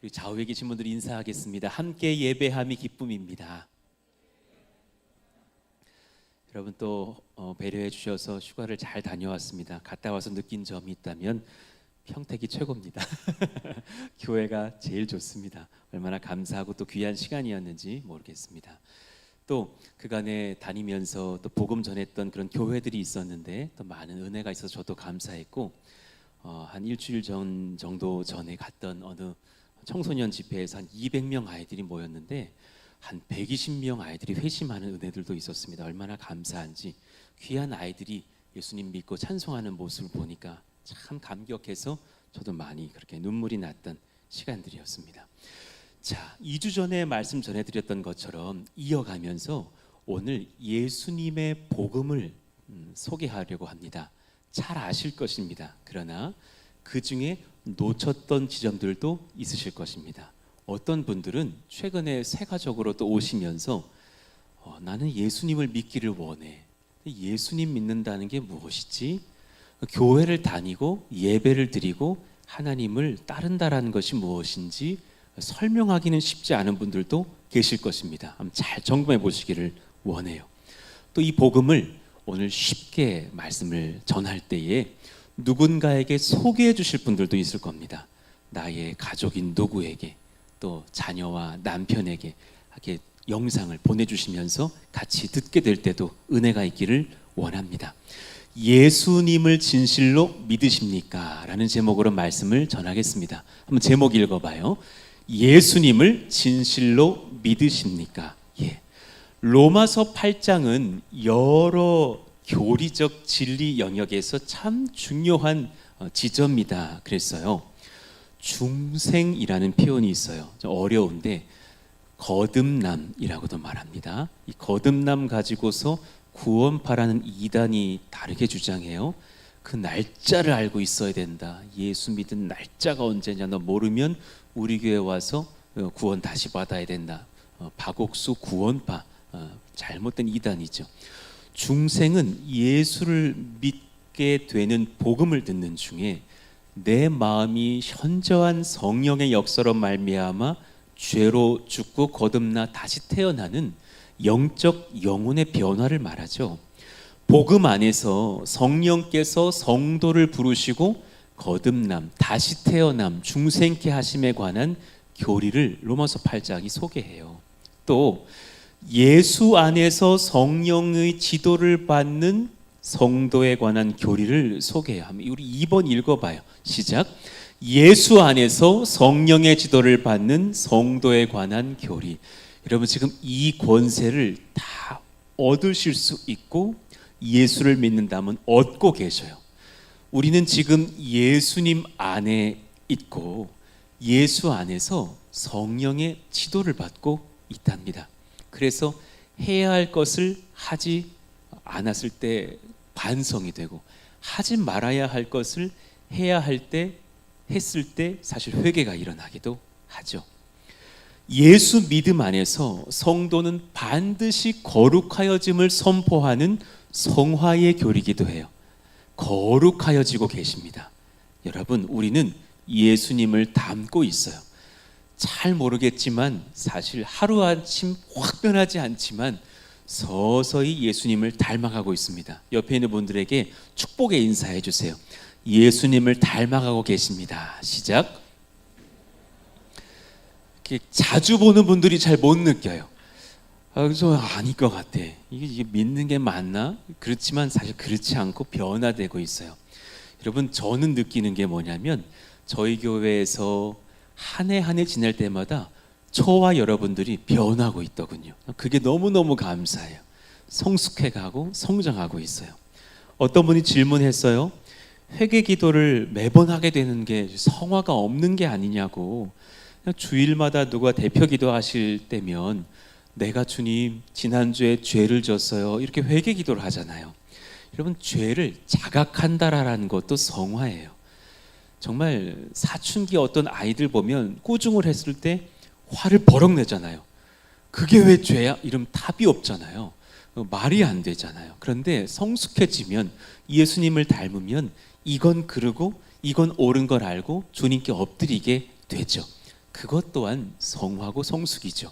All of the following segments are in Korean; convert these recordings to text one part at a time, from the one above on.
우리 좌우에 계신 분들 인사하겠습니다. 함께 예배함이 기쁨입니다. 여러분 또 배려해 주셔서 휴가를 잘 다녀왔습니다. 갔다 와서 느낀 점이 있다면 평택이 최고입니다. 교회가 제일 좋습니다. 얼마나 감사하고 또 귀한 시간이었는지 모르겠습니다. 또 그간에 다니면서 또 복음 전했던 그런 교회들이 있었는데 또 많은 은혜가 있어서 저도 감사했고, 한 일주일 정도 전에 갔던 어느 청소년 집회에서 한 200명 아이들이 모였는데 한 120명 아이들이 회심하는 은혜들도 있었습니다. 얼마나 감사한지, 귀한 아이들이 예수님 믿고 찬송하는 모습을 보니까 참 감격해서 저도 많이 그렇게 눈물이 났던 시간들이었습니다. 자, 2주 전에 말씀 전해드렸던 것처럼 이어가면서 오늘 예수님의 복음을 소개하려고 합니다. 잘 아실 것입니다. 그러나 그 중에 놓쳤던 지점들도 있으실 것입니다. 어떤 분들은 최근에 세가족으로 또 오시면서 나는 예수님을 믿기를 원해. 예수님 믿는다는 게 무엇이지? 교회를 다니고 예배를 드리고 하나님을 따른다라는 것이 무엇인지 설명하기는 쉽지 않은 분들도 계실 것입니다. 한번 잘 점검해 보시기를 원해요. 또 이 복음을 오늘 쉽게 말씀을 전할 때에 누군가에게 소개해 주실 분들도 있을 겁니다. 나의 가족인 누구에게, 또 자녀와 남편에게 이렇게 영상을 보내주시면서 같이 듣게 될 때도 은혜가 있기를 원합니다. 예수님을 진실로 믿으십니까? 라는 제목으로 말씀을 전하겠습니다. 한번 제목 읽어봐요. 예수님을 진실로 믿으십니까? 예. 로마서 8장은 여러 교리적 진리 영역에서 참 중요한 지점이다 그랬어요. 중생이라는 표현이 있어요. 좀 어려운데 거듭남이라고도 말합니다. 이 거듭남 가지고서 구원파라는 이단이 다르게 주장해요. 그 날짜를 알고 있어야 된다. 예수 믿은 날짜가 언제냐 너 모르면 우리 교회 와서 구원 다시 받아야 된다. 박옥수 구원파, 잘못된 이단이죠. 중생은 예수를 믿게 되는 복음을 듣는 중에 내 마음이 현저한 성령의 역사로 말미암아 죄로 죽고 거듭나 다시 태어나는 영적 영혼의 변화를 말하죠. 복음 안에서 성령께서 성도를 부르시고 거듭남, 다시 태어남, 중생케 하심에 관한 교리를 로마서 8장이 소개해요. 또 예수 안에서 성령의 지도를 받는 성도에 관한 교리를 소개해요. 우리 2번 읽어봐요. 시작. 예수 안에서 성령의 지도를 받는 성도에 관한 교리. 여러분 지금 이 권세를 다 얻으실 수 있고 예수를 믿는다면 얻고 계셔요. 우리는 지금 예수님 안에 있고 예수 안에서 성령의 지도를 받고 있답니다. 그래서 해야 할 것을 하지 않았을 때 반성이 되고 하지 말아야 할 것을 해야 할 때 했을 때 사실 회개가 일어나기도 하죠. 예수 믿음 안에서 성도는 반드시 거룩하여짐을 선포하는 성화의 교리이기도 해요. 거룩하여지고 계십니다. 여러분 우리는 예수님을 닮고 있어요. 잘 모르겠지만 사실 하루아침 확 변하지 않지만 서서히 예수님을 닮아가고 있습니다. 옆에 있는 분들에게 축복의 인사해 주세요. 예수님을 닮아가고 계십니다. 시작. 자주 보는 분들이 잘 못 느껴요. 저 아닐 것 같아. 이게 믿는 게 맞나? 그렇지만 사실 그렇지 않고 변화되고 있어요. 여러분 저는 느끼는 게 뭐냐면 저희 교회에서 한 해 한 해 지날 때마다 저와 여러분들이 변하고 있더군요. 그게 너무너무 감사해요. 성숙해가고 성장하고 있어요. 어떤 분이 질문했어요. 회개 기도를 매번 하게 되는 게 성화가 없는 게 아니냐고. 그냥 주일마다 누가 대표 기도하실 때면 내가 주님 지난주에 죄를 졌어요 이렇게 회개 기도를 하잖아요. 여러분 죄를 자각한다라는 것도 성화예요. 정말 사춘기 어떤 아이들 보면 꾸중을 했을 때 화를 버럭 내잖아요. 그게 왜 죄야? 이러면 답이 없잖아요. 말이 안 되잖아요. 그런데 성숙해지면 예수님을 닮으면 이건 그르고 이건 옳은 걸 알고 주님께 엎드리게 되죠. 그것 또한 성화고 성숙이죠.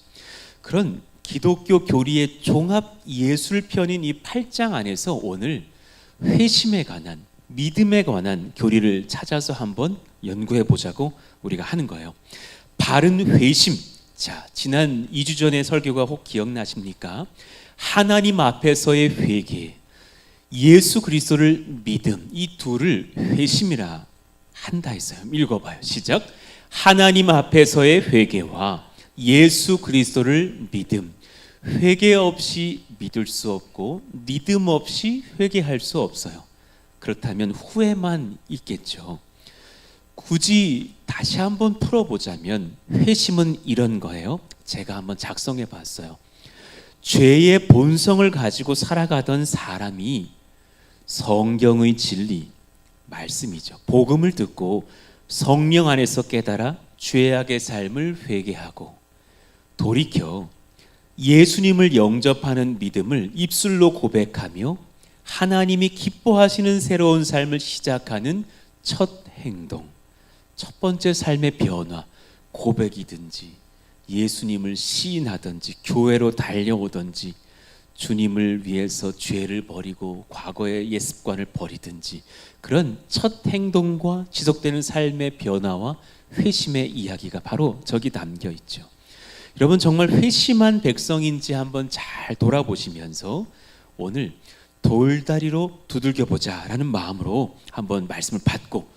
그런 기독교 교리의 종합 예술편인 이 8장 안에서 오늘 회심에 관한, 믿음에 관한 교리를 찾아서 한번 연구해 보자고 우리가 하는 거예요. 바른 회심. 자, 지난 2주 전의 설교가 혹 기억나십니까? 하나님 앞에서의 회개, 예수 그리스도를 믿음, 이 둘을 회심이라 한다 했어요. 읽어봐요. 시작. 하나님 앞에서의 회개와 예수 그리스도를 믿음. 회개 없이 믿을 수 없고 믿음 없이 회개할 수 없어요. 그렇다면 후회만 있겠죠. 굳이 다시 한번 풀어보자면 회심은 이런 거예요. 제가 한번 작성해 봤어요. 죄의 본성을 가지고 살아가던 사람이 성경의 진리, 말씀이죠. 복음을 듣고 성령 안에서 깨달아 죄악의 삶을 회개하고 돌이켜 예수님을 영접하는 믿음을 입술로 고백하며 하나님이 기뻐하시는 새로운 삶을 시작하는 첫 행동, 첫 번째 삶의 변화, 고백이든지 예수님을 시인하든지 교회로 달려오든지 주님을 위해서 죄를 버리고 과거의 옛 습관을 버리든지 그런 첫 행동과 지속되는 삶의 변화와 회심의 이야기가 바로 저기 담겨 있죠. 여러분 정말 회심한 백성인지 한번 잘 돌아보시면서 오늘 돌다리로 두들겨 보자라는 마음으로 한번 말씀을 받고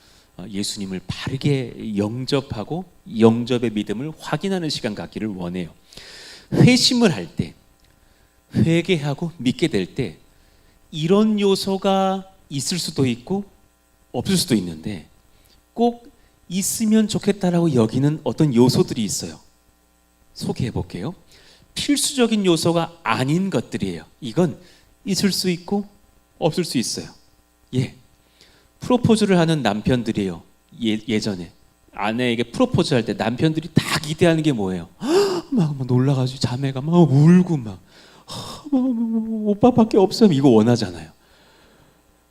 예수님을 바르게 영접하고 영접의 믿음을 확인하는 시간 갖기를 원해요. 회심을 할 때, 회개하고 믿게 될 때 이런 요소가 있을 수도 있고 없을 수도 있는데 꼭 있으면 좋겠다라고 여기는 어떤 요소들이 있어요. 소개해 볼게요. 필수적인 요소가 아닌 것들이에요. 이건 있을 수 있고 없을 수 있어요. 예, 프로포즈를 하는 남편들이에요. 예전에 아내에게 프로포즈 할 때 남편들이 다 기대하는 게 뭐예요? 막 놀라가지고 자매가 막 울고 막 오빠밖에 없어요. 이거 원하잖아요.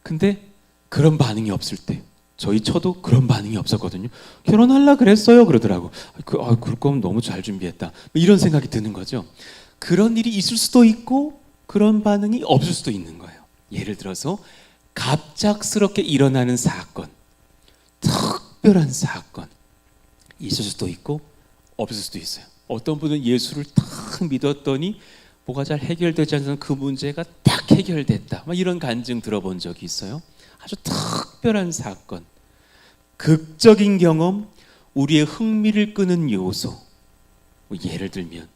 근데 그런 반응이 없을 때 저희 처도 그런 반응이 없었거든요. 결혼하려 그랬어요 그러더라고. 그럴 거면 너무 잘 준비했다. 이런 생각이 드는 거죠. 그런 일이 있을 수도 있고 그런 반응이 없을 수도 있는 거예요. 예를 들어서 갑작스럽게 일어나는 사건, 특별한 사건 있을 수도 있고 없을 수도 있어요. 어떤 분은 예수를 딱 믿었더니 뭐가 잘 해결되지 않는 그 문제가 딱 해결됐다. 막 이런 간증 들어본 적이 있어요. 아주 특별한 사건, 극적인 경험, 우리의 흥미를 끄는 요소. 예를 들면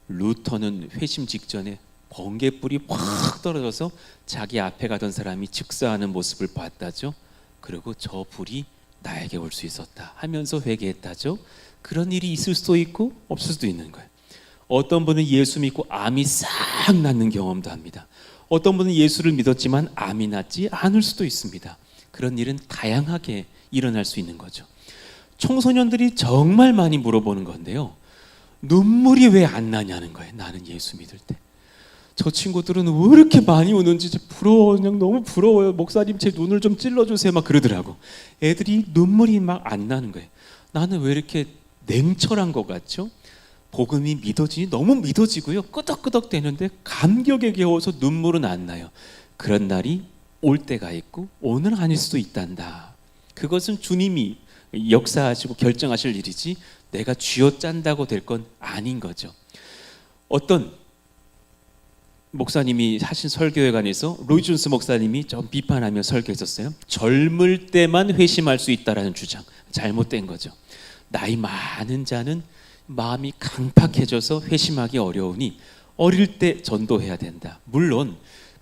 루터는 회심 직전에 번개불이 확 떨어져서 자기 앞에 가던 사람이 즉사하는 모습을 봤다죠. 그리고 저 불이 나에게 올 수 있었다 하면서 회개했다죠. 그런 일이 있을 수도 있고 없을 수도 있는 거예요. 어떤 분은 예수 믿고 암이 싹 낫는 경험도 합니다. 어떤 분은 예수를 믿었지만 암이 낫지 않을 수도 있습니다. 그런 일은 다양하게 일어날 수 있는 거죠. 청소년들이 정말 많이 물어보는 건데요. 눈물이 왜 안 나냐는 거예요. 나는 예수 믿을 때. 저 친구들은 왜 이렇게 많이 우는지 부러워, 그냥 너무 부러워요. 목사님 제 눈을 좀 찔러주세요 막 그러더라고. 애들이 눈물이 막 안 나는 거예요. 나는 왜 이렇게 냉철한 것 같죠? 복음이 믿어지니 너무 믿어지고요. 끄덕끄덕 되는데 감격에 겨워서 눈물은 안 나요. 그런 날이 올 때가 있고 오늘 아닐 수도 있단다. 그것은 주님이 역사하시고 결정하실 일이지 내가 쥐어짠다고 될 건 아닌 거죠. 어떤 목사님이 하신 설교에 관해서 로이 존스 목사님이 좀 비판하며 설교했었어요. 젊을 때만 회심할 수 있다라는 주장, 잘못된 거죠. 나이 많은 자는 마음이 강팍해져서 회심하기 어려우니 어릴 때 전도해야 된다. 물론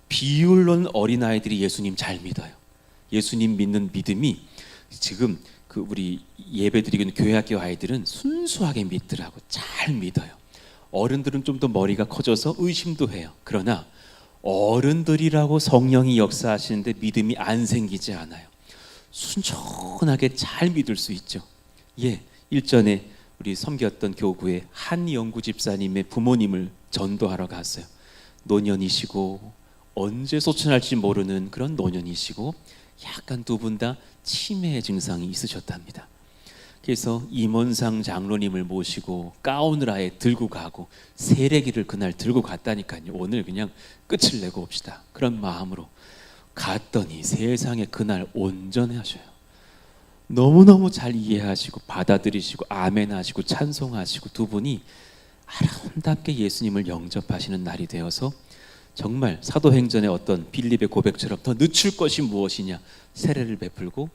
비율로는 어린아이들이 예수님 잘 믿어요. 예수님 믿는 믿음이 지금 우리 예배드리는 교회학교 아이들은 순수하게 믿더라고. 잘 믿어요. 어른들은 좀 더 머리가 커져서 의심도 해요. 그러나 어른들이라고 성령이 역사하시는데 믿음이 안 생기지 않아요. 순전하게 잘 믿을 수 있죠. 예, 일전에 우리 섬겼던 교구에 한 영구 집사님의 부모님을 전도하러 갔어요. 노년이시고 언제 소천할지 모르는 그런 노년이시고 약간 두 분 다 치매 증상이 있으셨답니다. 그래서 임원상 장로님을 모시고 가운을 아예 들고 가고 세례기를 그날 들고 갔다니까요. 오늘 그냥 끝을 내고 옵시다. 그런 마음으로 갔더니 세상에 그날 온전하셔요. 너무너무 잘 이해하시고 받아들이시고 아멘 하시고 찬송하시고 두 분이 아름답게 예수님을 영접하시는 날이 되어서 정말 사도행전의 어떤 빌립의 고백처럼 더 늦출 것이 무엇이냐, 세례를 베풀고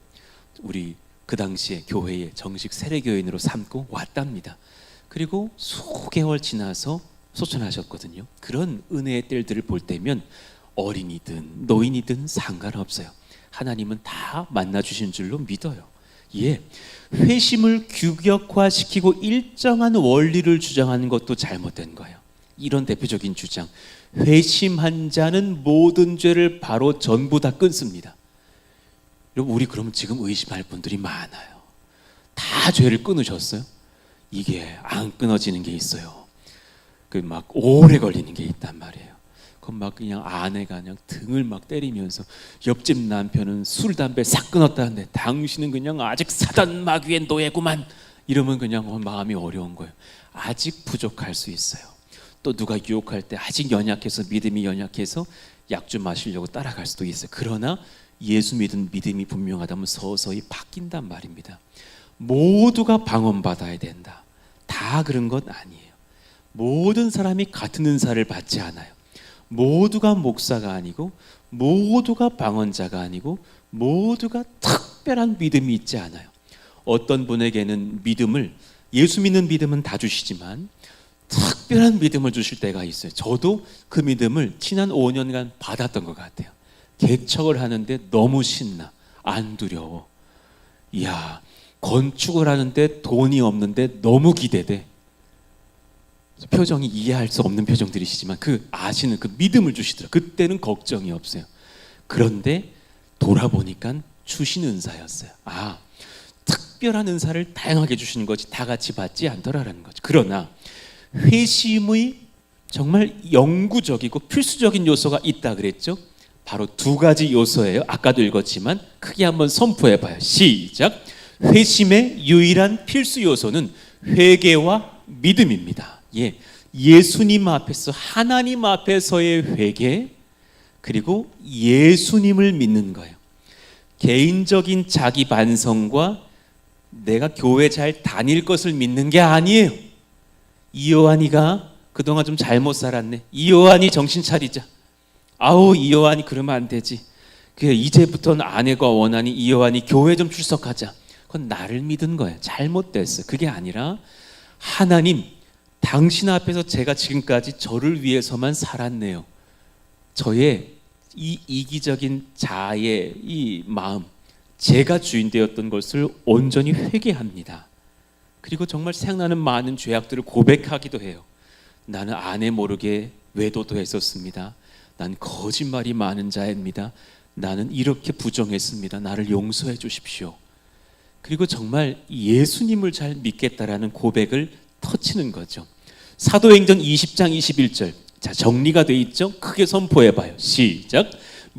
우리 그 당시에 교회에 정식 세례교인으로 삼고 왔답니다. 그리고 수개월 지나서 소천하셨거든요. 그런 은혜의 때들을 볼 때면 어린이든 노인이든 상관없어요. 하나님은 다 만나주신 줄로 믿어요. 예, 회심을 규격화시키고 일정한 원리를 주장하는 것도 잘못된 거예요. 이런 대표적인 주장, 회심한 자는 모든 죄를 바로 전부 다 끊습니다. 여러분, 우리 그러면 지금 의심할 분들이 많아요. 다 죄를 끊으셨어요? 이게 안 끊어지는 게 있어요. 그 막 오래 걸리는 게 있단 말이에요. 그럼 막 그냥 아내가 그냥 등을 막 때리면서 옆집 남편은 술 담배 싹 끊었다는데 당신은 그냥 아직 사단 마귀의 노예구만, 이러면 그냥 마음이 어려운 거예요. 아직 부족할 수 있어요. 또 누가 유혹할 때 아직 연약해서, 믿음이 연약해서 약 좀 마시려고 따라갈 수도 있어요. 그러나 예수 믿은 믿음이 분명하다면 서서히 바뀐단 말입니다. 모두가 방언받아야 된다, 다 그런 건 아니에요. 모든 사람이 같은 은사를 받지 않아요. 모두가 목사가 아니고, 모두가 방언자가 아니고, 모두가 특별한 믿음이 있지 않아요. 어떤 분에게는 믿음을, 예수 믿는 믿음은 다 주시지만 특별한 믿음을 주실 때가 있어요. 저도 그 믿음을 지난 5년간 받았던 것 같아요. 개척을 하는데 너무 신나, 안 두려워. 이야, 건축을 하는데 돈이 없는데 너무 기대돼. 표정이 이해할 수 없는 표정들이시지만 그 아시는 그 믿음을 주시더라고요. 그때는 걱정이 없어요. 그런데 돌아보니까 주신 은사였어요. 아, 특별한 은사를 다양하게 주시는 거지 다 같이 받지 않더라라는 거죠. 그러나 회심의 정말 영구적이고 필수적인 요소가 있다 그랬죠. 바로 두 가지 요소예요. 아까도 읽었지만 크게 한번 선포해 봐요. 시작. 회심의 유일한 필수 요소는 회개와 믿음입니다. 예, 예수님 앞에서, 하나님 앞에서의 회개, 그리고 예수님을 믿는 거예요. 개인적인 자기 반성과 내가 교회 잘 다닐 것을 믿는 게 아니에요. 이요한이가 그동안 좀 잘못 살았네, 이요한이 정신 차리자. 아우, 이요한이 그러면 안 되지. 이제부터는 아내가 원하니 이요한이 교회 좀 출석하자. 그건 나를 믿은 거예요. 잘못됐어. 그게 아니라 하나님, 당신 앞에서 제가 지금까지 저를 위해서만 살았네요. 저의 이 이기적인 자의 이 마음, 제가 주인 되었던 것을 온전히 회개합니다. 그리고 정말 생각나는 많은 죄악들을 고백하기도 해요. 나는 아내 모르게 외도도 했었습니다. 난 거짓말이 많은 자입니다. 나는 이렇게 부정했습니다. 나를 용서해 주십시오. 그리고 정말 예수님을 잘 믿겠다라는 고백을 터치는 거죠. 사도행전 20장 21절. 자, 정리가 돼 있죠? 크게 선포해 봐요. 시작.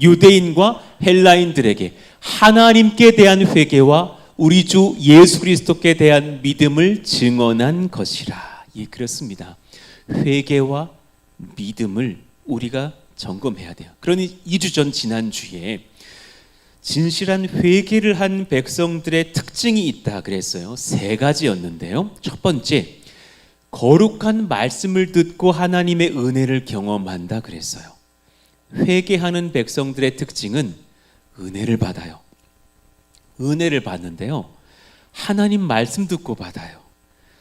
유대인과 헬라인들에게 하나님께 대한 회개와 우리 주 예수 그리스도께 대한 믿음을 증언한 것이라. 예, 그렇습니다. 회개와 믿음을 우리가 점검해야 돼요. 그러니 2주 전 지난주에 진실한 회개를 한 백성들의 특징이 있다 그랬어요. 3가지였는데요. 첫 번째, 거룩한 말씀을 듣고 하나님의 은혜를 경험한다 그랬어요. 회개하는 백성들의 특징은 은혜를 받아요. 은혜를 받는데요, 하나님 말씀 듣고 받아요.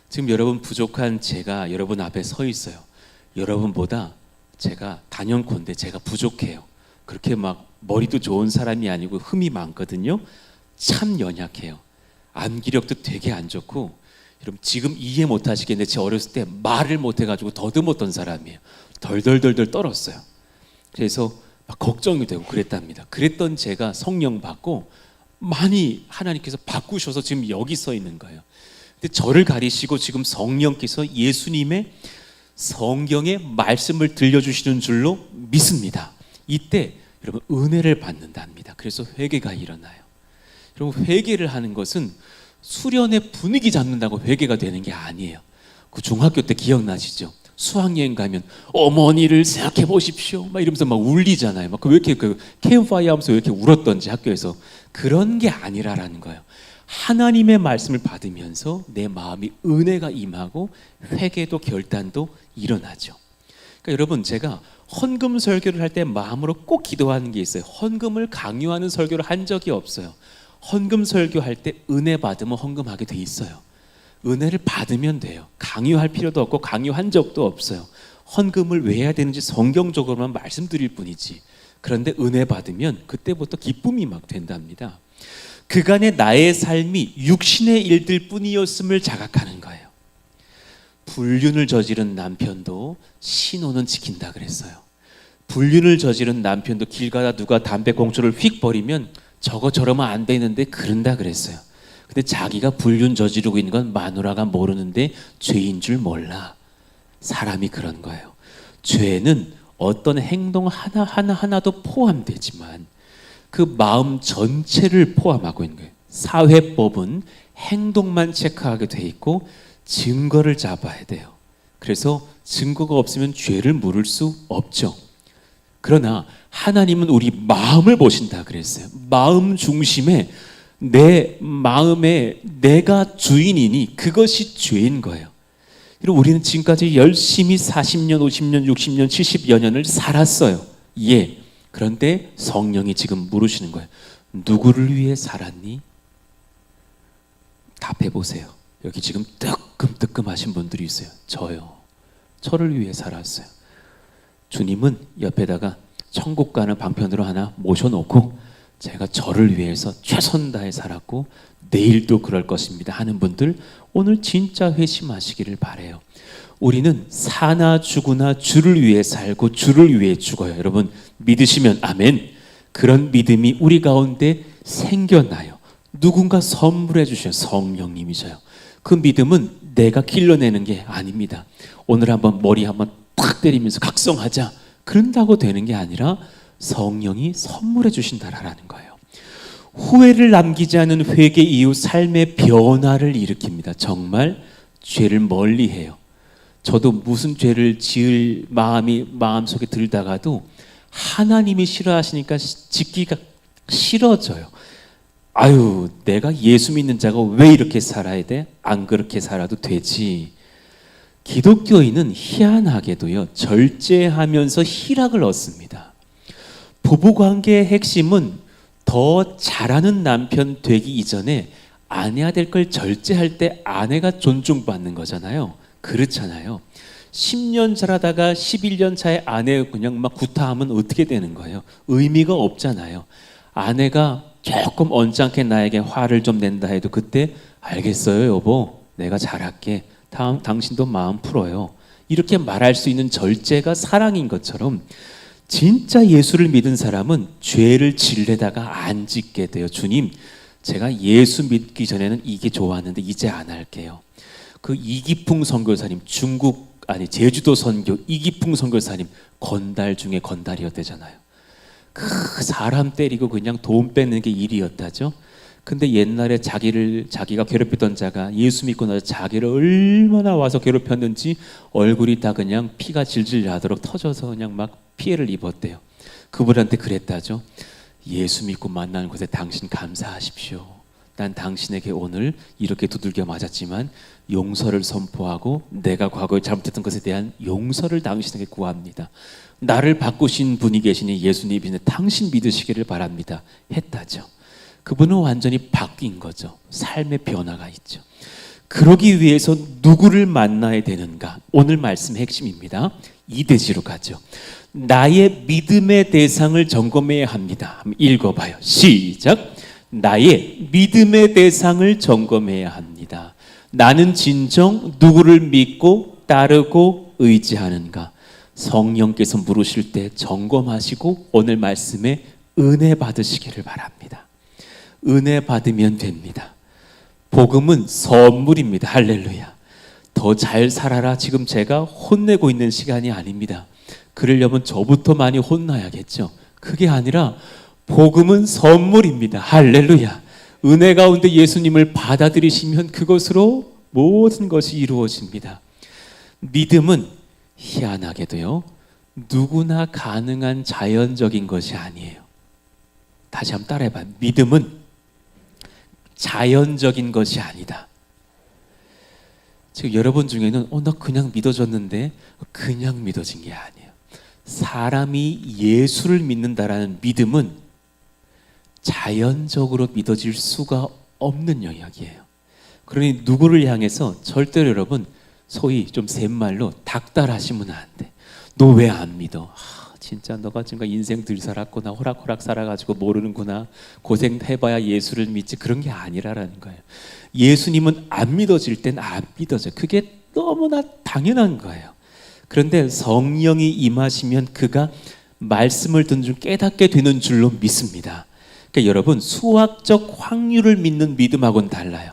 지금 여러분 부족한 제가 여러분 앞에 서 있어요. 여러분보다 제가 단연컨대 제가 부족해요. 그렇게 막 머리도 좋은 사람이 아니고 흠이 많거든요. 참 연약해요. 암기력도 되게 안 좋고, 여러분 지금 이해 못 하시겠는데 제 어렸을 때 말을 못 해가지고 더듬었던 사람이에요. 덜덜덜덜 떨었어요. 그래서 막 걱정이 되고 그랬답니다. 그랬던 제가 성령 받고 많이 하나님께서 바꾸셔서 지금 여기 서 있는 거예요. 근데 저를 가리시고 지금 성령께서 예수님의 성경의 말씀을 들려주시는 줄로 믿습니다. 이때 여러분 은혜를 받는답니다. 그래서 회개가 일어나요. 여러분 회개를 하는 것은 수련의 분위기 잡는다고 회개가 되는 게 아니에요. 그 중학교 때 기억나시죠? 수학여행 가면 어머니를 생각해 보십시오 막 이러면서 막 울리잖아요. 막 왜 이렇게 그 캠프파이어 하면서 왜 이렇게 울었던지 학교에서. 그런 게 아니라라는 거예요. 하나님의 말씀을 받으면서 내 마음이 은혜가 임하고 회개도 결단도 일어나죠. 그러니까 여러분, 제가 헌금 설교를 할 때 마음으로 꼭 기도하는 게 있어요. 헌금을 강요하는 설교를 한 적이 없어요. 헌금 설교할 때 은혜 받으면 헌금하게 돼 있어요. 은혜를 받으면 돼요. 강요할 필요도 없고 강요한 적도 없어요. 헌금을 왜 해야 되는지 성경적으로만 말씀드릴 뿐이지. 그런데 은혜 받으면 그때부터 기쁨이 막 된답니다. 그간의 나의 삶이 육신의 일들 뿐이었음을 자각하는 거예요. 불륜을 저지른 남편도 신호는 지킨다 그랬어요. 불륜을 저지른 남편도 길 가다 누가 담배꽁초를 휙 버리면 저거 저러면 안 되는데 그런다 그랬어요. 근데 자기가 불륜 저지르고 있는 건 마누라가 모르는데 죄인 줄 몰라. 사람이 그런 거예요. 죄는 어떤 행동 하나도 포함되지만 그 마음 전체를 포함하고 있는 거예요. 사회법은 행동만 체크하게 돼 있고 증거를 잡아야 돼요. 그래서 증거가 없으면 죄를 물을 수 없죠. 그러나 하나님은 우리 마음을 보신다 그랬어요. 마음 중심에 내 마음에 내가 주인이니 그것이 죄인 거예요. 우리는 지금까지 열심히 40년, 50년, 60년, 70여 년을 살았어요. 예. 그런데 성령이 지금 물으시는 거예요. 누구를 위해 살았니? 답해 보세요. 여기 지금 뜨끔뜨끔하신 분들이 있어요. 저요. 저를 위해 살았어요. 주님은 옆에다가 천국 가는 방편으로 하나 모셔놓고 제가 저를 위해서 최선 다해 살았고 내일도 그럴 것입니다 하는 분들, 오늘 진짜 회심하시기를 바라요. 우리는 사나 죽으나 주를 위해 살고 주를 위해 죽어요. 여러분 믿으시면 아멘. 그런 믿음이 우리 가운데 생겨나요. 누군가 선물해 주셔요. 성령님이셔요. 그 믿음은 내가 길러내는 게 아닙니다. 오늘 한번 머리 한번 탁 때리면서 각성하자 그런다고 되는 게 아니라 성령이 선물해 주신다라는 거예요. 후회를 남기지 않은 회개 이후 삶의 변화를 일으킵니다. 정말 죄를 멀리해요. 저도 무슨 죄를 지을 마음이 마음속에 들다가도 하나님이 싫어하시니까 짓기가 싫어져요. 아유, 내가 예수 믿는 자가 왜 이렇게 살아야 돼? 안 그렇게 살아도 되지. 기독교인은 희한하게도요, 절제하면서 희락을 얻습니다. 부부관계의 핵심은 더 잘하는 남편 되기 이전에 아내가 될 걸 절제할 때 아내가 존중받는 거잖아요. 그렇잖아요. 10년 잘하다가 11년 차에 아내 그냥 막 구타하면 어떻게 되는 거예요? 의미가 없잖아요. 아내가 조금 언짢게 나에게 화를 좀 낸다 해도 그때 알겠어요 여보, 내가 잘할게, 당신도 마음 풀어요, 이렇게 말할 수 있는 절제가 사랑인 것처럼 진짜 예수를 믿은 사람은 죄를 지르다가 안 짓게 돼요. 주님, 제가 예수 믿기 전에는 이게 좋았는데 이제 안 할게요. 그 이기풍 선교사님, 제주도 선교 이기풍 선교사님 건달 중에 건달이었대잖아요. 그 사람 때리고 그냥 돈 뺏는 게 일이었다죠. 근데 옛날에 자기가 괴롭혔던 자가 예수 믿고 나서 자기를 얼마나 와서 괴롭혔는지 얼굴이 다 그냥 피가 질질 나도록 터져서 그냥 막 피해를 입었대요. 그분한테 그랬다죠. 예수 믿고 만나는 곳에 당신 감사하십시오. 난 당신에게 오늘 이렇게 두들겨 맞았지만 용서를 선포하고 내가 과거에 잘못했던 것에 대한 용서를 당신에게 구합니다. 나를 바꾸신 분이 계시니 예수님이신데 당신 믿으시기를 바랍니다 했다죠. 그분은 완전히 바뀐 거죠. 삶의 변화가 있죠. 그러기 위해서 누구를 만나야 되는가? 오늘 말씀의 핵심입니다. 2대지로 가죠. 나의 믿음의 대상을 점검해야 합니다. 한번 읽어봐요. 시작. 나의 믿음의 대상을 점검해야 합니다. 나는 진정 누구를 믿고 따르고 의지하는가? 성령께서 물으실 때 점검하시고 오늘 말씀에 은혜 받으시기를 바랍니다. 은혜 받으면 됩니다. 복음은 선물입니다. 할렐루야. 더 잘 살아라. 지금 제가 혼내고 있는 시간이 아닙니다. 그러려면 저부터 많이 혼나야겠죠. 그게 아니라 복음은 선물입니다. 할렐루야. 은혜 가운데 예수님을 받아들이시면 그것으로 모든 것이 이루어집니다. 믿음은 희한하게도요, 누구나 가능한 자연적인 것이 아니에요. 다시 한번 따라해봐요. 믿음은 자연적인 것이 아니다. 지금 여러분 중에는 나 그냥 믿어졌는데, 그냥 믿어진 게 아니에요. 사람이 예수를 믿는다라는 믿음은 자연적으로 믿어질 수가 없는 영역이에요. 그러니 누구를 향해서 절대로 여러분, 소위 좀 셋말로 닥달하시면 안 돼. 너 왜 안 믿어? 진짜 너가 지금 인생 들 살았구나, 호락호락 살아가지고 모르는구나, 고생해봐야 예수를 믿지, 그런 게 아니라라는 거예요. 예수님은 안 믿어질 땐 안 믿어져. 그게 너무나 당연한 거예요. 그런데 성령이 임하시면 그가 말씀을 듣는 줄 깨닫게 되는 줄로 믿습니다. 그러니까 여러분, 수학적 확률을 믿는 믿음하고는 달라요.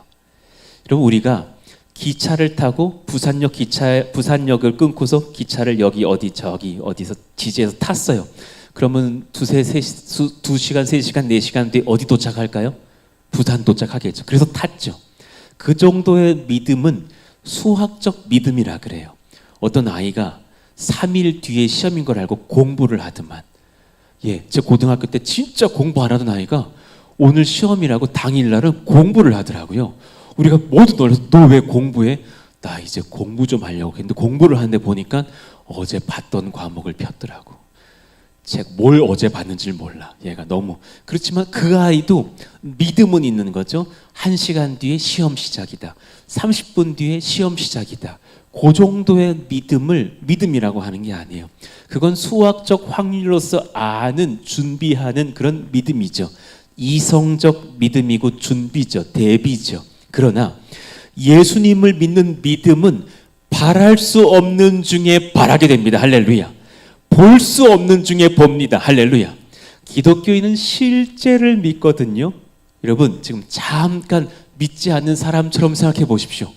여러분, 우리가 기차를 타고 부산역을 끊고서 기차를 여기 어디서 지지에서 탔어요. 그러면 2시간, 3시간, 4시간 뒤에 어디 도착할까요? 부산 도착하겠죠. 그래서 탔죠. 그 정도의 믿음은 수학적 믿음이라 그래요. 어떤 아이가 3일 뒤에 시험인 걸 알고 공부를 하더만, 제 고등학교 때 진짜 공부 안 하던 아이가 오늘 시험이라고 당일날은 공부를 하더라고요. 우리가 모두 놀라서, 너 왜 공부해? 나 이제 공부 좀 하려고 했는데, 공부를 하는데 보니까 어제 봤던 과목을 폈더라고. 책 뭘 어제 봤는지 몰라. 얘가 너무. 그렇지만 그 아이도 믿음은 있는 거죠. 1시간 뒤에 시험 시작이다, 30분 뒤에 시험 시작이다. 그 정도의 믿음이라고 하는 게 아니에요. 그건 수학적 확률로서 아는, 준비하는 그런 믿음이죠. 이성적 믿음이고 준비죠, 대비죠. 그러나 예수님을 믿는 믿음은 바랄 수 없는 중에 바라게 됩니다. 할렐루야. 볼 수 없는 중에 봅니다. 할렐루야. 기독교인은 실제를 믿거든요. 여러분, 지금 잠깐 믿지 않는 사람처럼 생각해 보십시오.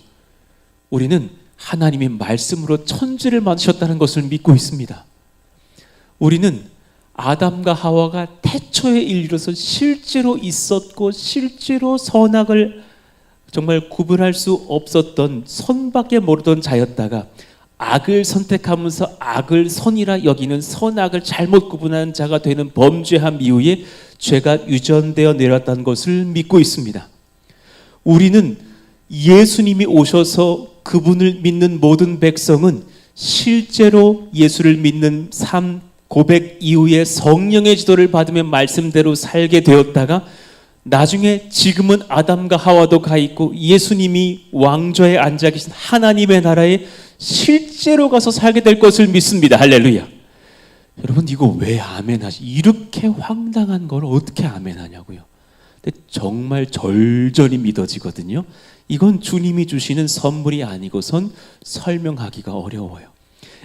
우리는 하나님의 말씀으로 천지를 만드셨다는 것을 믿고 있습니다. 우리는 아담과 하와가 태초에 이르러서 실제로 있었고, 실제로 선악을 정말 구분할 수 없었던, 선밖에 모르던 자였다가 악을 선택하면서 악을 선이라 여기는, 선악을 잘못 구분하는 자가 되는 범죄함 이후에 죄가 유전되어 내려왔다는 것을 믿고 있습니다. 우리는 예수님이 오셔서 그분을 믿는 모든 백성은 실제로 예수를 믿는 삶 고백 이후에 성령의 지도를 받으며 말씀대로 살게 되었다가, 나중에 지금은 아담과 하와도 가 있고 예수님이 왕좌에 앉아 계신 하나님의 나라에 실제로 가서 살게 될 것을 믿습니다. 할렐루야. 여러분, 이거 왜 아멘 하시? 이렇게 황당한 걸 어떻게 아멘 하냐고요. 근데 정말 절절히 믿어지거든요. 이건 주님이 주시는 선물이 아니고선 설명하기가 어려워요.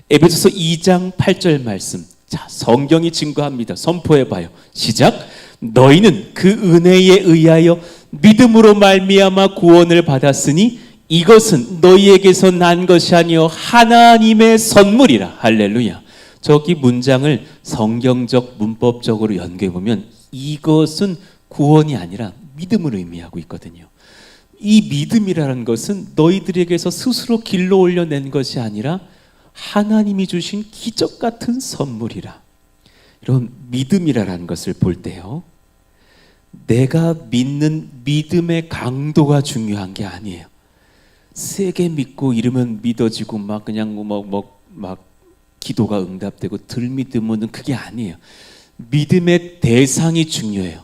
에베소서 2장 8절 말씀, 자, 성경이 증거합니다. 선포해봐요. 시작. 너희는 그 은혜에 의하여 믿음으로 말미암아 구원을 받았으니 이것은 너희에게서 난 것이 아니요 하나님의 선물이라. 할렐루야. 저기 문장을 성경적 문법적으로 연구해 보면 이것은 구원이 아니라 믿음을 의미하고 있거든요. 이 믿음이라는 것은 너희들에게서 스스로 길러 올려낸 것이 아니라 하나님이 주신 기적 같은 선물이라. 이런 믿음이라는 것을 볼 때요, 내가 믿는 믿음의 강도가 중요한 게 아니에요. 세게 믿고 이러면 믿어지고 막 그냥 막 기도가 응답되고, 덜 믿으면 그게 아니에요. 믿음의 대상이 중요해요.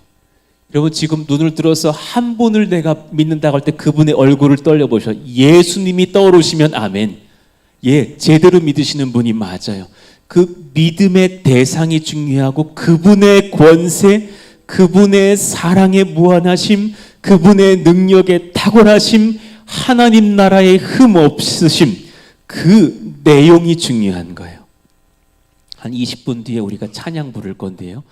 여러분, 지금 눈을 들어서 한 분을 내가 믿는다고 할 때 그분의 얼굴을 떨려보셔. 예수님이 떠오르시면 아멘. 제대로 믿으시는 분이 맞아요. 그 믿음의 대상이 중요하고, 그분의 권세, 그분의 사랑의 무한하심, 그분의 능력의 탁월하심, 하나님 나라의 흠 없으심, 그 내용이 중요한 거예요. 한 20분 뒤에 우리가 찬양 부를 건데요,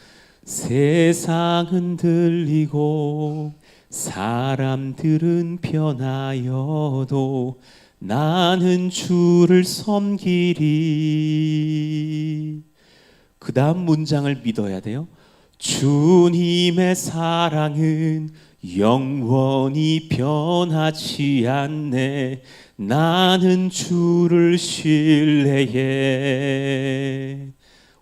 세상은 들리고 사람들은 변하여도 나는 주를 섬기리. 그 다음 문장을 믿어야 돼요. 주님의 사랑은 영원히 변하지 않네. 나는 주를 신뢰해.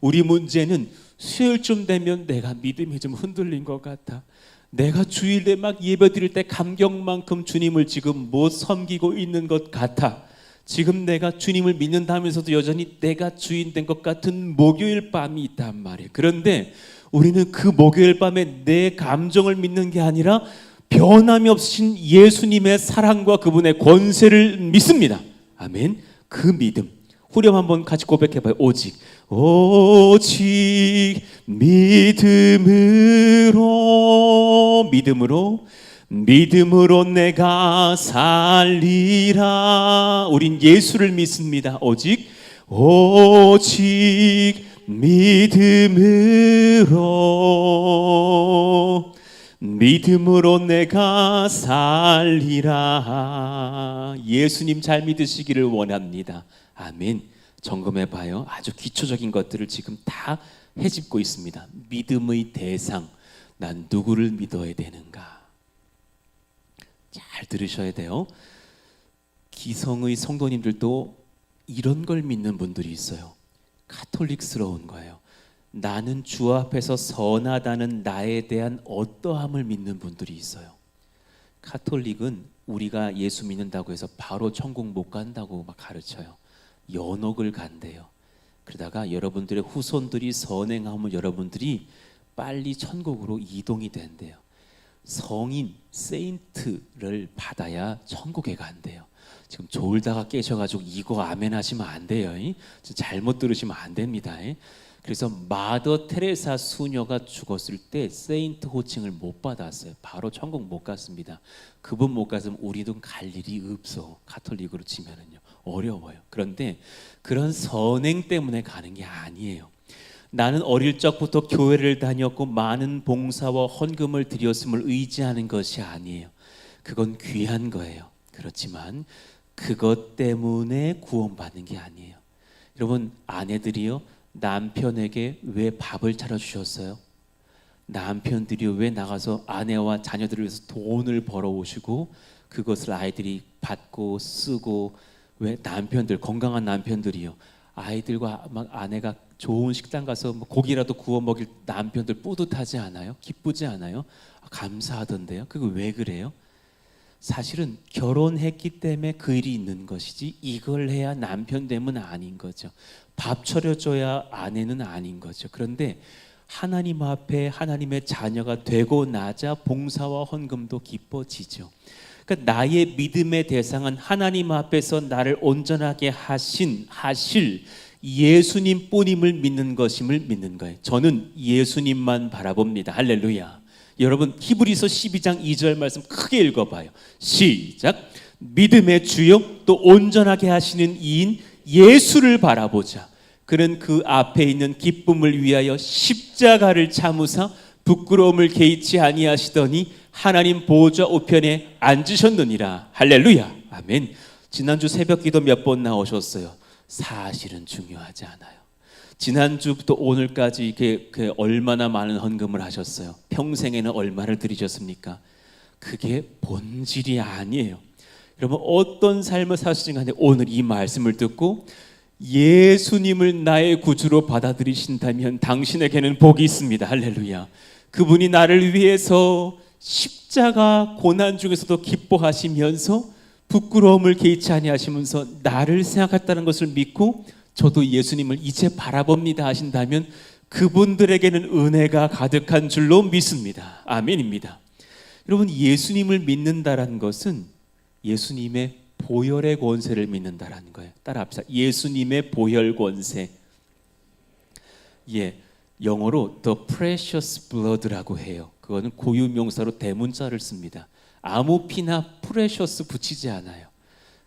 우리 문제는 수요일쯤 되면 내가 믿음이 좀 흔들린 것 같아. 내가 주일에 막 예배드릴 때 감격만큼 주님을 지금 못 섬기고 있는 것 같아. 지금 내가 주님을 믿는다면서도 여전히 내가 주인 된 것 같은 목요일 밤이 있단 말이에요. 그런데 우리는 그 목요일 밤에 내 감정을 믿는 게 아니라 변함이 없으신 예수님의 사랑과 그분의 권세를 믿습니다. 아멘. 그 믿음. 후렴 한번 같이 고백해봐요. 오직 믿음으로 내가 살리라. 우린 예수를 믿습니다. 오직 믿음으로 내가 살리라. 예수님 잘 믿으시기를 원합니다. 아멘. 점검해봐요. 아주 기초적인 것들을 지금 다 헤집고 있습니다. 믿음의 대상, 난 누구를 믿어야 되는가? 잘 들으셔야 돼요. 기성의 성도님들도 이런 걸 믿는 분들이 있어요. 카톨릭스러운 거예요. 나는 주 앞에서 선하다는 나에 대한 어떠함을 믿는 분들이 있어요. 카톨릭은 우리가 예수 믿는다고 해서 바로 천국 못 간다고 막 가르쳐요. 연옥을 간대요. 그러다가 여러분들의 후손들이 선행하면 여러분들이 빨리 천국으로 이동이 된대요. 성인, 세인트를 받아야 천국에 간대요. 지금 졸다가 깨셔가지고 이거 아멘 하시면 안 돼요. 잘못 들으시면 안 됩니다. 그래서 마더 테레사 수녀가 죽었을 때 세인트 호칭을 못 받았어요. 바로 천국 못 갔습니다. 그분 못 갔으면 우리도 갈 일이 없어. 카톨릭으로 치면은요. 어려워요. 그런데 그런 선행 때문에 가는 게 아니에요. 나는 어릴 적부터 교회를 다녔고 많은 봉사와 헌금을 드렸음을 의지하는 것이 아니에요. 그건 귀한 거예요. 그렇지만 그것 때문에 구원받는 게 아니에요. 여러분, 아내들이요, 남편에게 왜 밥을 차려주셨어요? 남편들이 왜 나가서 아내와 자녀들을 위해서 돈을 벌어오시고 그것을 아이들이 받고 쓰고, 왜 남편들, 건강한 남편들이요, 아이들과 막 아내가 좋은 식당 가서 뭐 고기라도 구워 먹일 남편들 뿌듯하지 않아요? 기쁘지 않아요? 감사하던데요. 그거 왜 그래요? 사실은 결혼했기 때문에 그 일이 있는 것이지 이걸 해야 남편 되면 아닌 거죠. 밥 차려줘야 아내는 아닌 거죠. 그런데 하나님 앞에 하나님의 자녀가 되고 나자 봉사와 헌금도 기뻐지죠. 그러니까 나의 믿음의 대상은 하나님 앞에서 나를 온전하게 하실 예수님 뿐임을 믿는 것임을 믿는 거예요. 저는 예수님만 바라봅니다. 할렐루야. 여러분, 히브리서 12장 2절 말씀 크게 읽어봐요. 시작. 믿음의 주요 또 온전하게 하시는 이인 예수를 바라보자. 그는 그 앞에 있는 기쁨을 위하여 십자가를 참으사 부끄러움을 개의치 아니하시더니 하나님 보좌 우편에 앉으셨느니라. 할렐루야. 아멘. 지난주 새벽기도 몇 번 나오셨어요? 사실은 중요하지 않아요. 지난주부터 오늘까지 이게 얼마나 많은 헌금을 하셨어요? 평생에는 얼마를 드리셨습니까? 그게 본질이 아니에요. 여러분, 어떤 삶을 사시든 간에 오늘 이 말씀을 듣고 예수님을 나의 구주로 받아들이신다면 당신에게는 복이 있습니다. 할렐루야. 그분이 나를 위해서 십자가 고난 중에서도 기뻐하시면서 부끄러움을 개의치 아니하시면서 나를 생각했다는 것을 믿고 저도 예수님을 이제 바라봅니다 하신다면 그분들에게는 은혜가 가득한 줄로 믿습니다. 아멘입니다. 여러분, 예수님을 믿는다라는 것은 예수님의 보혈의 권세를 믿는다라는 거예요. 따라합시다. 예수님의 보혈 권세. 영어로 the precious blood라고 해요. 그거는 고유명사로 대문자를 씁니다. 아무 피나 precious 붙이지 않아요.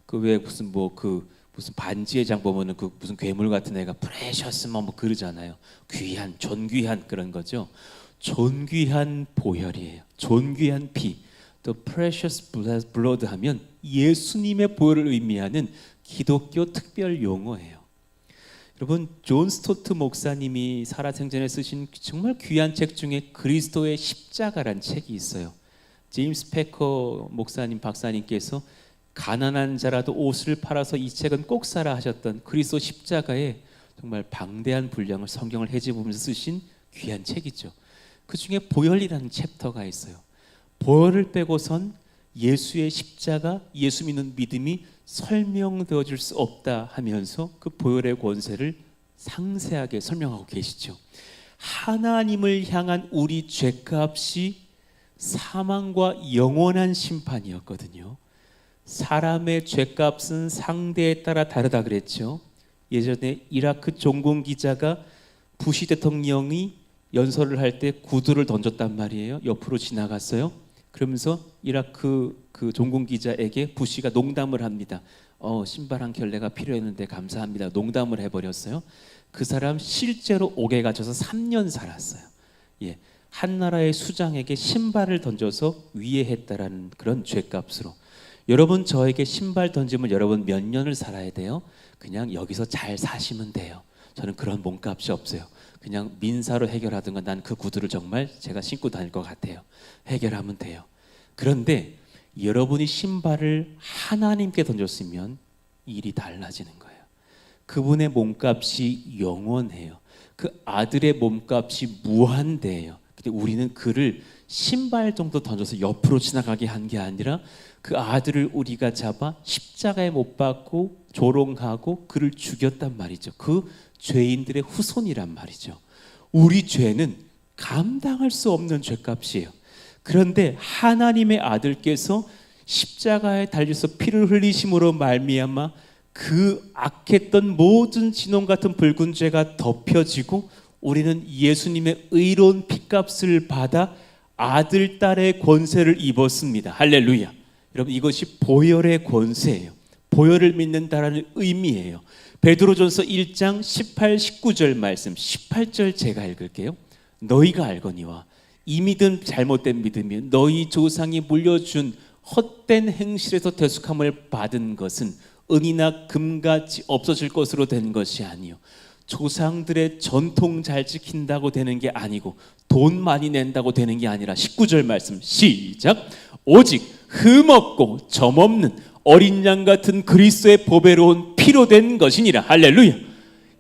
그 왜 무슨 무슨 반지의 장 보면은 그 무슨 괴물 같은 애가 precious 뭐 그러잖아요. 귀한, 존귀한 그런 거죠. 존귀한 보혈이에요. 존귀한 피. The precious blood 하면 예수님의 보혈을 의미하는 기독교 특별 용어예요. 여러분, 존 스토트 목사님이 살아생전에 쓰신 정말 귀한 책 중에 그리스도의 십자가란 책이 있어요. 제임스 패커 목사님 박사님께서 가난한 자라도 옷을 팔아서 이 책은 꼭 사라 하셨던 그리스도 십자가에 정말 방대한 분량을 성경을 헤집으면서 쓰신 귀한 책이죠. 그 중에 보혈이라는 챕터가 있어요. 보혈을 빼고선 예수의 십자가, 예수 믿는 믿음이 설명되어 줄 수 없다 하면서 그 보혈의 권세를 상세하게 설명하고 계시죠. 하나님을 향한 우리 죄값이 사망과 영원한 심판이었거든요. 사람의 죄값은 상대에 따라 다르다 그랬죠. 예전에 이라크 종군 기자가 부시 대통령이 연설을 할 때 구두를 던졌단 말이에요. 옆으로 지나갔어요. 그러면서 이라크 그 종군 기자에게 부시가 농담을 합니다. 신발 한 켤레가 필요했는데 감사합니다. 농담을 해버렸어요. 그 사람 실제로 옥에 갇혀서 3년 살았어요. 예, 한 나라의 수장에게 신발을 던져서 위해했다라는 그런 죄값으로. 여러분 저에게 신발 던지면 여러분 몇 년을 살아야 돼요? 그냥 여기서 잘 사시면 돼요. 저는 그런 몸값이 없어요. 그냥 민사로 해결하든가 난 그 구두를 정말 제가 신고 다닐 것 같아요. 해결하면 돼요. 그런데 여러분이 신발을 하나님께 던졌으면 일이 달라지는 거예요. 그분의 몸값이 영원해요. 그 아들의 몸값이 무한대예요. 근데 우리는 그를 신발 정도 던져서 옆으로 지나가게 한 게 아니라 그 아들을 우리가 잡아 십자가에 못 박고 조롱하고 그를 죽였단 말이죠. 그 죄인들의 후손이란 말이죠. 우리 죄는 감당할 수 없는 죄값이에요. 그런데 하나님의 아들께서 십자가에 달려서 피를 흘리심으로 말미암아 그 악했던 모든 진홍 같은 붉은 죄가 덮여지고 우리는 예수님의 의로운 피값을 받아 아들, 딸의 권세를 입었습니다. 할렐루야. 여러분 이것이 보혈의 권세예요. 보혈을 믿는다라는 의미예요. 베드로전서 1장 18, 19절 말씀 18절 제가 읽을게요. 너희가 알거니와 이 믿음 잘못된 믿음이 너희 조상이 물려준 헛된 행실에서 대속함을 받은 것은 은이나 금같이 없어질 것으로 된 것이 아니요 조상들의 전통 잘 지킨다고 되는 게 아니고 돈 많이 낸다고 되는 게 아니라 19절 말씀 시작. 오직 흠없고 점없는 어린 양 같은 그리스도의 보배로운 피로 된 것이니라. 할렐루야.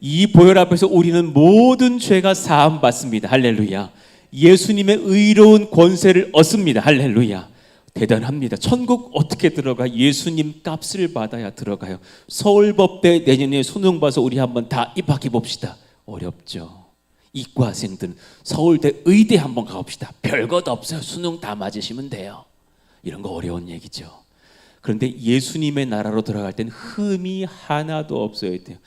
이 보혈 앞에서 우리는 모든 죄가 사함 받습니다. 할렐루야. 예수님의 의로운 권세를 얻습니다. 할렐루야. 대단합니다. 천국 어떻게 들어가? 예수님 값을 받아야 들어가요. 서울법대 내년에 수능 봐서 우리 한번 다 입학해 봅시다. 어렵죠. 이과생들은 서울대 의대 한번 가봅시다. 별것 없어요. 수능 다 맞으시면 돼요. 이런 거 어려운 얘기죠. 그런데 예수님의 나라로 들어갈 땐 흠이 하나도 없어야 돼요.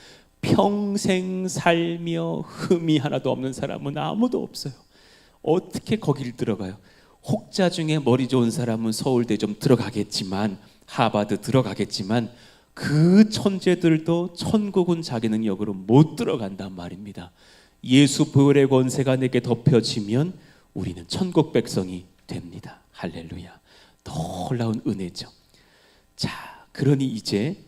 평생 살며 흠이 하나도 없는 사람은 아무도 없어요. 어떻게 거기를 들어가요? 혹자 중에 머리 좋은 사람은 서울대 좀 들어가겠지만 하버드 들어가겠지만 그 천재들도 천국은 자기 능력으로 못 들어간단 말입니다. 예수 보혈의 권세가 내게 덮여지면 우리는 천국 백성이 됩니다. 할렐루야. 놀라운 은혜죠. 자, 그러니 이제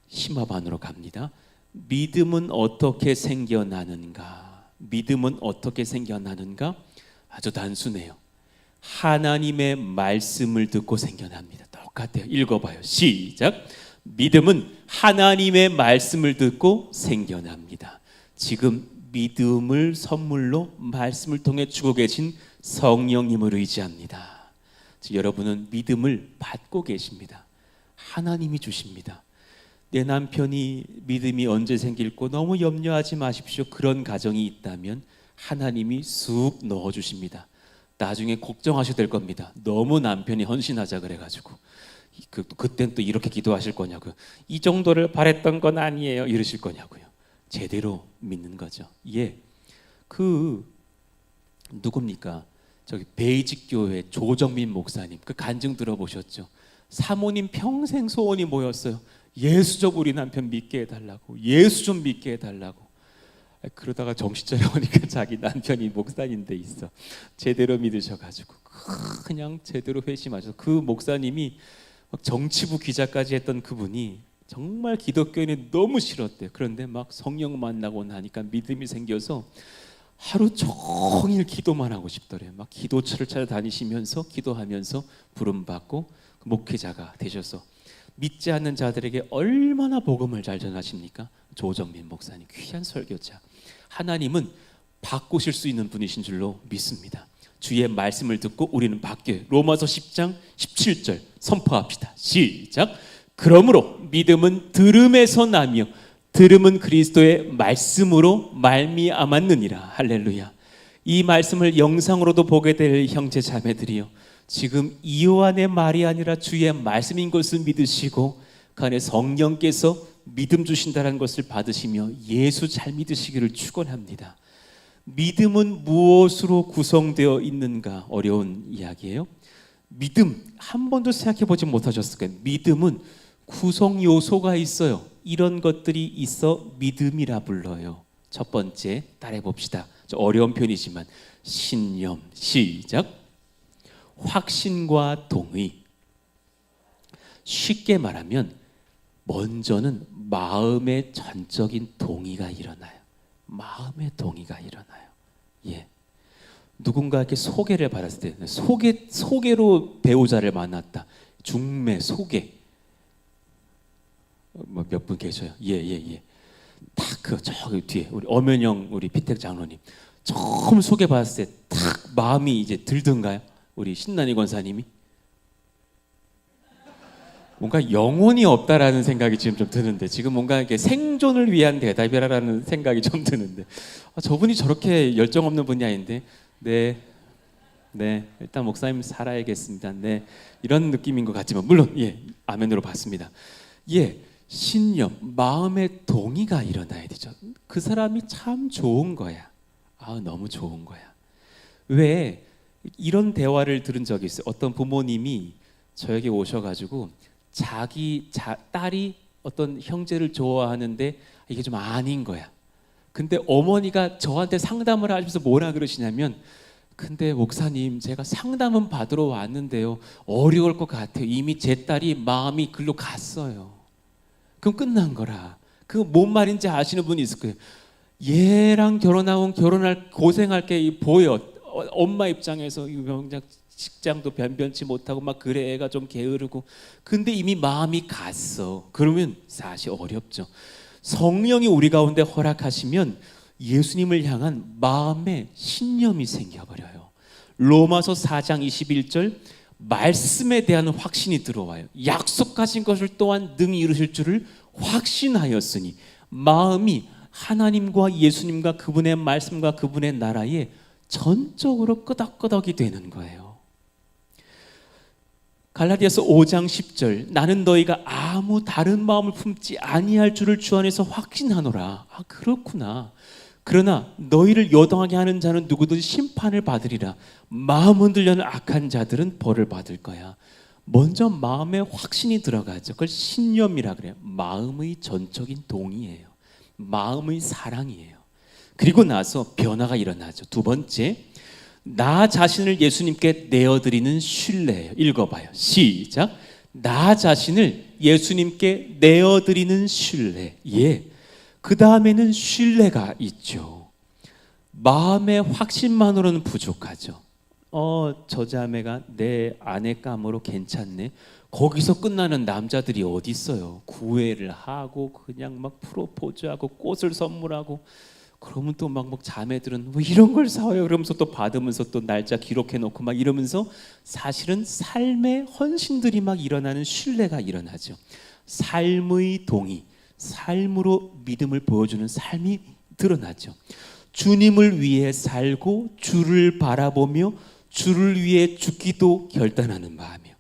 심화반으로 갑니다. 믿음은 어떻게 생겨나는가? 믿음은 어떻게 생겨나는가? 아주 단순해요. 하나님의 말씀을 듣고 생겨납니다. 똑같아요. 읽어봐요. 시작. 믿음은 하나님의 말씀을 듣고 생겨납니다. 지금 믿음을 선물로 말씀을 통해 주고 계신 성령님을 의지합니다. 여러분은 믿음을 받고 계십니다. 하나님이 주십니다. 내 남편이 믿음이 언제 생길고 너무 염려하지 마십시오. 그런 가정이 있다면 하나님이 쑥 넣어주십니다. 나중에 걱정하셔야 될 겁니다. 너무 남편이 헌신하자 그래가지고 그땐 또 이렇게 기도하실 거냐고요. 이 정도를 바랬던 건 아니에요. 이러실 거냐고요. 제대로 믿는 거죠. 예, 누굽니까? 저기 베이직 교회 조정민 목사님 그 간증 들어보셨죠? 사모님 평생 소원이 뭐였어요? 예수 좀 우리 남편 믿게 해달라고, 예수 좀 믿게 해달라고. 그러다가 정신 차려보니까 자기 남편이 목사님인데 있어. 제대로 믿으셔가지고 그냥 제대로 회심하셔서 그 목사님이 정치부 기자까지 했던 그분이 정말 기독교인이 너무 싫었대요. 그런데 막 성령 만나고 나니까 믿음이 생겨서 하루 종일 기도만 하고 싶더래요. 막 기도처를 찾아다니시면서 기도하면서 부름받고 목회자가 되셔서 믿지 않는 자들에게 얼마나 복음을 잘 전하십니까? 조정민 목사님, 귀한 설교자. 하나님은 바꾸실 수 있는 분이신 줄로 믿습니다. 주의 말씀을 듣고 우리는 바뀌어요. 로마서 10장 17절 선포합시다. 시작. 그러므로 믿음은 들음에서 나며 들음은 그리스도의 말씀으로 말미암았느니라. 할렐루야. 이 말씀을 영상으로도 보게 될 형제 자매들이요, 지금 이요한의 말이 아니라 주의 말씀인 것을 믿으시고 그 안에 성령께서 믿음 주신다는 것을 받으시며 예수 잘 믿으시기를 축원합니다. 믿음은 무엇으로 구성되어 있는가? 어려운 이야기예요. 믿음 한 번도 생각해 보지 못하셨을 거예요. 믿음은 구성 요소가 있어요. 이런 것들이 있어 믿음이라 불러요. 첫 번째 따라해 봅시다. 어려운 표현이지만 신념. 시작. 확신과 동의. 쉽게 말하면 먼저는 마음의 전적인 동의가 일어나요. 마음의 동의가 일어나요. 예. 누군가에게 소개를 받았을 때, 소개로 배우자를 만났다. 중매, 소개. 뭐 몇 분 계셔요. 예. 딱 저기 뒤에 우리 엄연영 우리 피택 장로님 처음 소개받았을 때 딱 마음이 이제 들던가요? 우리 신난이 권사님이 뭔가 영혼이 없다라는 생각이 지금 좀 드는데, 지금 뭔가 이렇게 생존을 위한 대답이라는 생각이 좀 드는데, 저분이 저렇게 열정 없는 분이 아닌데, 네, 일단 목사님 살아야겠습니다. 네, 이런 느낌인 것 같지만 물론 예, 아멘으로 받습니다. 예, 신념, 마음의 동의가 일어나야 되죠. 그 사람이 참 좋은 거야. 너무 좋은 거야. 왜 이런 대화를 들은 적이 있어요. 어떤 부모님이 저에게 오셔가지고 자기 딸이 어떤 형제를 좋아하는데 이게 좀 아닌 거야. 근데 어머니가 저한테 상담을 하시면서 뭐라 그러시냐면, 근데 목사님 제가 상담은 받으러 왔는데요, 어려울 것 같아요. 이미 제 딸이 마음이 글로 갔어요. 그럼 끝난 거라. 그 뭔 말인지 아시는 분이 있을 거예요. 얘랑 결혼할 고생할 게 보여. 엄마 입장에서 직장도 변변치 못하고 막 그래, 애가 좀 게으르고, 근데 이미 마음이 갔어. 그러면 사실 어렵죠. 성령이 우리 가운데 허락하시면 예수님을 향한 마음의 신념이 생겨버려요. 로마서 4장 21절 말씀에 대한 확신이 들어와요. 약속하신 것을 또한 능히 이루실 줄을 확신하였으니, 마음이 하나님과 예수님과 그분의 말씀과 그분의 나라에 전적으로 끄덕끄덕이 되는 거예요. 갈라디아서 5장 10절 나는 너희가 아무 다른 마음을 품지 아니할 줄을 주 안에서 확신하노라. 그렇구나. 그러나 너희를 요동하게 하는 자는 누구든지 심판을 받으리라. 마음 흔들려는 악한 자들은 벌을 받을 거야. 먼저 마음에 확신이 들어가죠. 그걸 신념이라 그래요. 마음의 전적인 동의예요. 마음의 사랑이에요. 그리고 나서 변화가 일어나죠. 두 번째, 나 자신을 예수님께 내어드리는 신뢰예요. 읽어봐요. 시작. 나 자신을 예수님께 내어드리는 신뢰. 예. 그 다음에는 신뢰가 있죠. 마음의 확신만으로는 부족하죠. 저 자매가 내 아내감으로 괜찮네. 거기서 끝나는 남자들이 어디 있어요? 구애를 하고 그냥 막 프로포즈하고 꽃을 선물하고, 그러면 또 막 자매들은 뭐 이런 걸 사와요 그러면서 또 받으면서 또 날짜 기록해놓고 막 이러면서, 사실은 삶의 헌신들이 막 일어나는 신뢰가 일어나죠. 삶의 동의, 삶으로 믿음을 보여주는 삶이 드러나죠. 주님을 위해 살고 주를 바라보며 주를 위해 죽기도 결단하는 마음이요.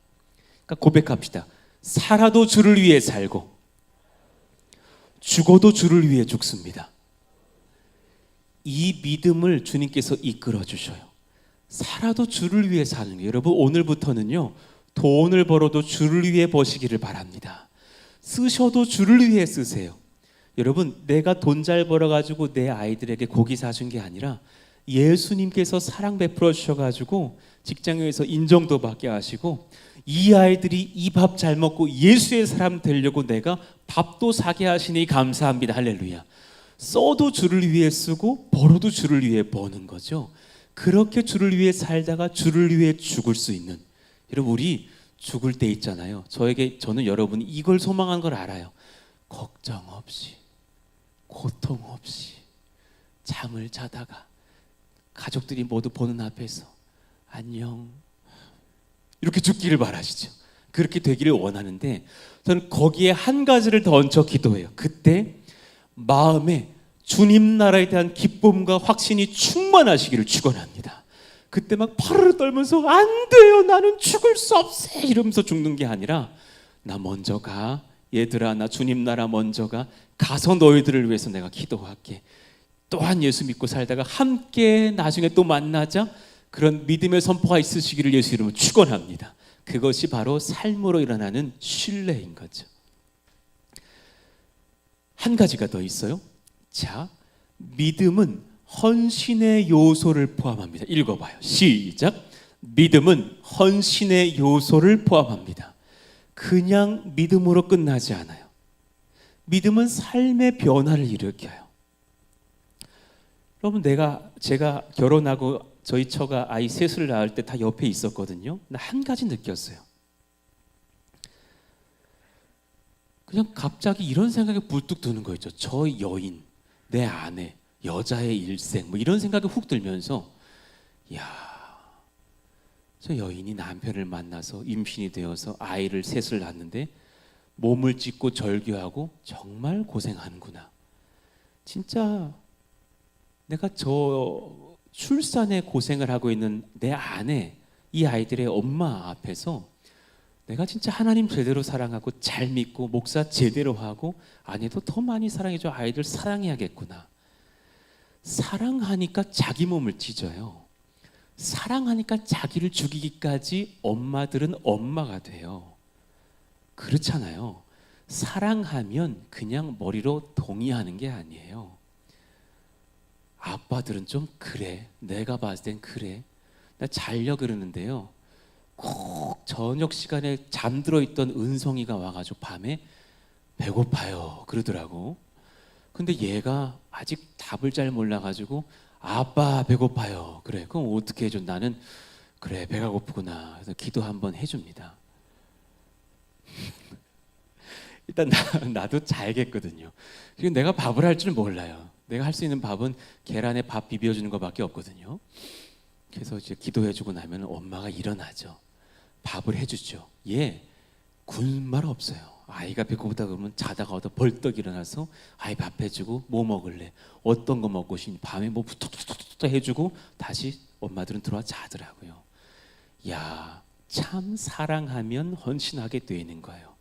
그러니까 고백합시다. 살아도 주를 위해 살고 죽어도 주를 위해 죽습니다. 이 믿음을 주님께서 이끌어 주셔요. 살아도 주를 위해 사는 거예요. 여러분, 오늘부터는요, 돈을 벌어도 주를 위해 버시기를 바랍니다. 쓰셔도 주를 위해 쓰세요. 여러분, 내가 돈 잘 벌어가지고 내 아이들에게 고기 사준 게 아니라 예수님께서 사랑 베풀어 주셔가지고 직장에서 인정도 받게 하시고, 이 아이들이 이 밥 잘 먹고 예수의 사람 되려고 내가 밥도 사게 하시니 감사합니다. 할렐루야. 써도 주를 위해 쓰고 벌어도 주를 위해 버는 거죠. 그렇게 주를 위해 살다가 주를 위해 죽을 수 있는, 여러분 우리 죽을 때 있잖아요. 저는 여러분이 이걸 소망한 걸 알아요. 걱정 없이, 고통 없이 잠을 자다가 가족들이 모두 보는 앞에서 안녕 이렇게 죽기를 바라시죠. 그렇게 되기를 원하는데 저는 거기에 한 가지를 더 얹혀 기도해요. 그때 마음에 주님 나라에 대한 기쁨과 확신이 충만하시기를 축원합니다. 그때 막 파르르 떨면서 안 돼요, 나는 죽을 수 없어 이러면서 죽는 게 아니라 나 먼저 가, 얘들아 나 주님 나라 먼저 가서 너희들을 위해서 내가 기도할게. 또한 예수 믿고 살다가 함께 나중에 또 만나자, 그런 믿음의 선포가 있으시기를 예수 이름으로 축원합니다. 그것이 바로 삶으로 일어나는 신뢰인 거죠. 한 가지가 더 있어요. 자, 믿음은 헌신의 요소를 포함합니다. 읽어봐요. 시작. 믿음은 헌신의 요소를 포함합니다. 그냥 믿음으로 끝나지 않아요. 믿음은 삶의 변화를 일으켜요. 여러분, 제가 결혼하고 저희 처가 아이 셋을 낳을 때 다 옆에 있었거든요. 나 한 가지 느꼈어요. 그냥 갑자기 이런 생각이 불뚝 드는 거 있죠. 저 여인, 내 아내, 여자의 일생, 뭐 이런 생각이 훅 들면서, 야, 저 여인이 남편을 만나서 임신이 되어서 아이를 셋을 낳는데 몸을 찢고 절규하고 정말 고생하는구나. 진짜 내가 저 출산에 고생을 하고 있는 내 아내, 이 아이들의 엄마 앞에서 내가 진짜 하나님 제대로 사랑하고 잘 믿고 목사 제대로 하고 아내도 더 많이 사랑해줘, 아이들 사랑해야겠구나. 사랑하니까 자기 몸을 찢어요. 사랑하니까 자기를 죽이기까지 엄마들은 엄마가 돼요. 그렇잖아요. 사랑하면 그냥 머리로 동의하는 게 아니에요. 아빠들은 좀 그래, 내가 봤을 땐 그래, 나 자려 그러는데요, 꼭 저녁 시간에 잠들어 있던 은성이가 와가지고 밤에 배고파요 그러더라고. 근데 얘가 아직 답을 잘 몰라가지고 아빠 배고파요 그래. 그럼 어떻게 해줘? 나는 그래 배가 고프구나. 그래서 기도 한번 해줍니다. 일단 나도 자야겠거든요. 그리고 내가 밥을 할 줄 몰라요. 내가 할 수 있는 밥은 계란에 밥 비벼주는 것밖에 없거든요. 그래서 이제 기도해주고 나면 엄마가 일어나죠. 밥을 해주죠. 얘 굶말 없어요. 아이가 배고프다 그러면 자다가 얻어 벌떡 일어나서 아이 밥 해주고 뭐 먹을래? 어떤 거 먹고 싶니? 밤에 뭐 툭툭툭툭 해주고 다시 엄마들은 들어와 자더라고요. 야, 참 사랑하면 헌신하게 되는 거예요.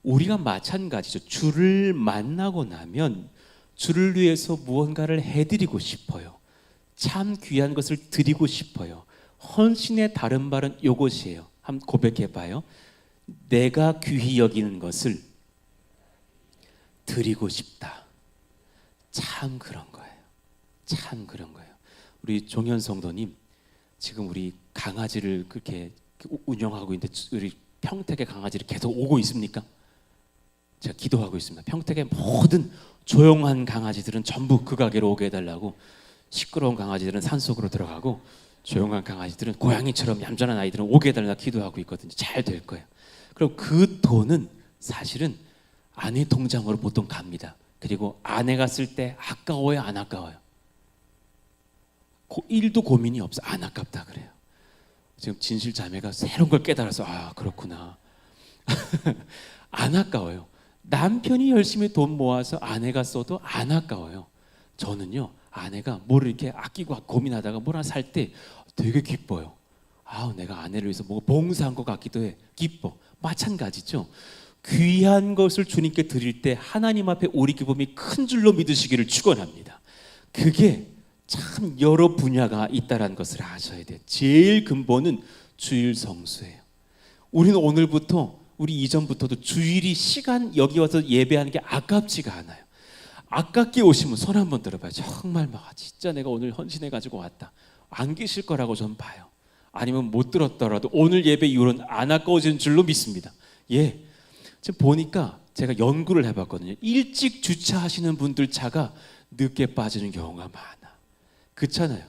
우리가 마찬가지죠. 주를 만나고 나면 주를 위해서 무언가를 해드리고 싶어요. 참 귀한 것을 드리고 싶어요. 헌신의 다른 말은 이것이에요. 한번 고백해봐요. 내가 귀히 여기는 것을 드리고 싶다. 참 그런 거예요. 참 그런 거예요. 우리 종현 성도님, 지금 우리 강아지를 그렇게 운영하고 있는데 우리 평택의 강아지를 계속 오고 있습니까? 제가 기도하고 있습니다. 평택의 모든 조용한 강아지들은 전부 그 가게로 오게 해달라고. 시끄러운 강아지들은 산속으로 들어가고 조용한 강아지들은 고양이처럼 얌전한 아이들은 오게 해달라고 기도하고 있거든요. 잘 될 거예요. 그럼 그 돈은 사실은 아내 통장으로 보통 갑니다. 그리고 아내가 쓸 때 아까워요, 안 아까워요? 1도 고민이 없어. 안 아깝다 그래요. 지금 진실 자매가 새로운 걸 깨달아서 아 그렇구나. 안 아까워요. 남편이 열심히 돈 모아서 아내가 써도 안 아까워요. 저는요, 아내가 뭐를 이렇게 아끼고 고민하다가 뭘 하나 살 때 되게 기뻐요. 아, 내가 아내를 위해서 뭐 봉사한 것 같기도 해. 기뻐. 마찬가지죠. 귀한 것을 주님께 드릴 때 하나님 앞에 우리 기쁨이 큰 줄로 믿으시기를 축원합니다. 그게 참 여러 분야가 있다는 것을 아셔야 돼요. 제일 근본은 주일 성수예요. 우리는 오늘부터, 우리 이전부터도 주일이 시간 여기 와서 예배하는 게 아깝지가 않아요. 아깝게 오시면 손 한번 들어봐요. 정말 막 진짜 내가 오늘 헌신해 가지고 왔다. 안 계실 거라고 전 봐요. 아니면 못 들었더라도 오늘 예배 이후로는 안 아까워지는 줄로 믿습니다. 예, 지금 보니까 제가 연구를 해봤거든요. 일찍 주차하시는 분들 차가 늦게 빠지는 경우가 많아. 그렇잖아요.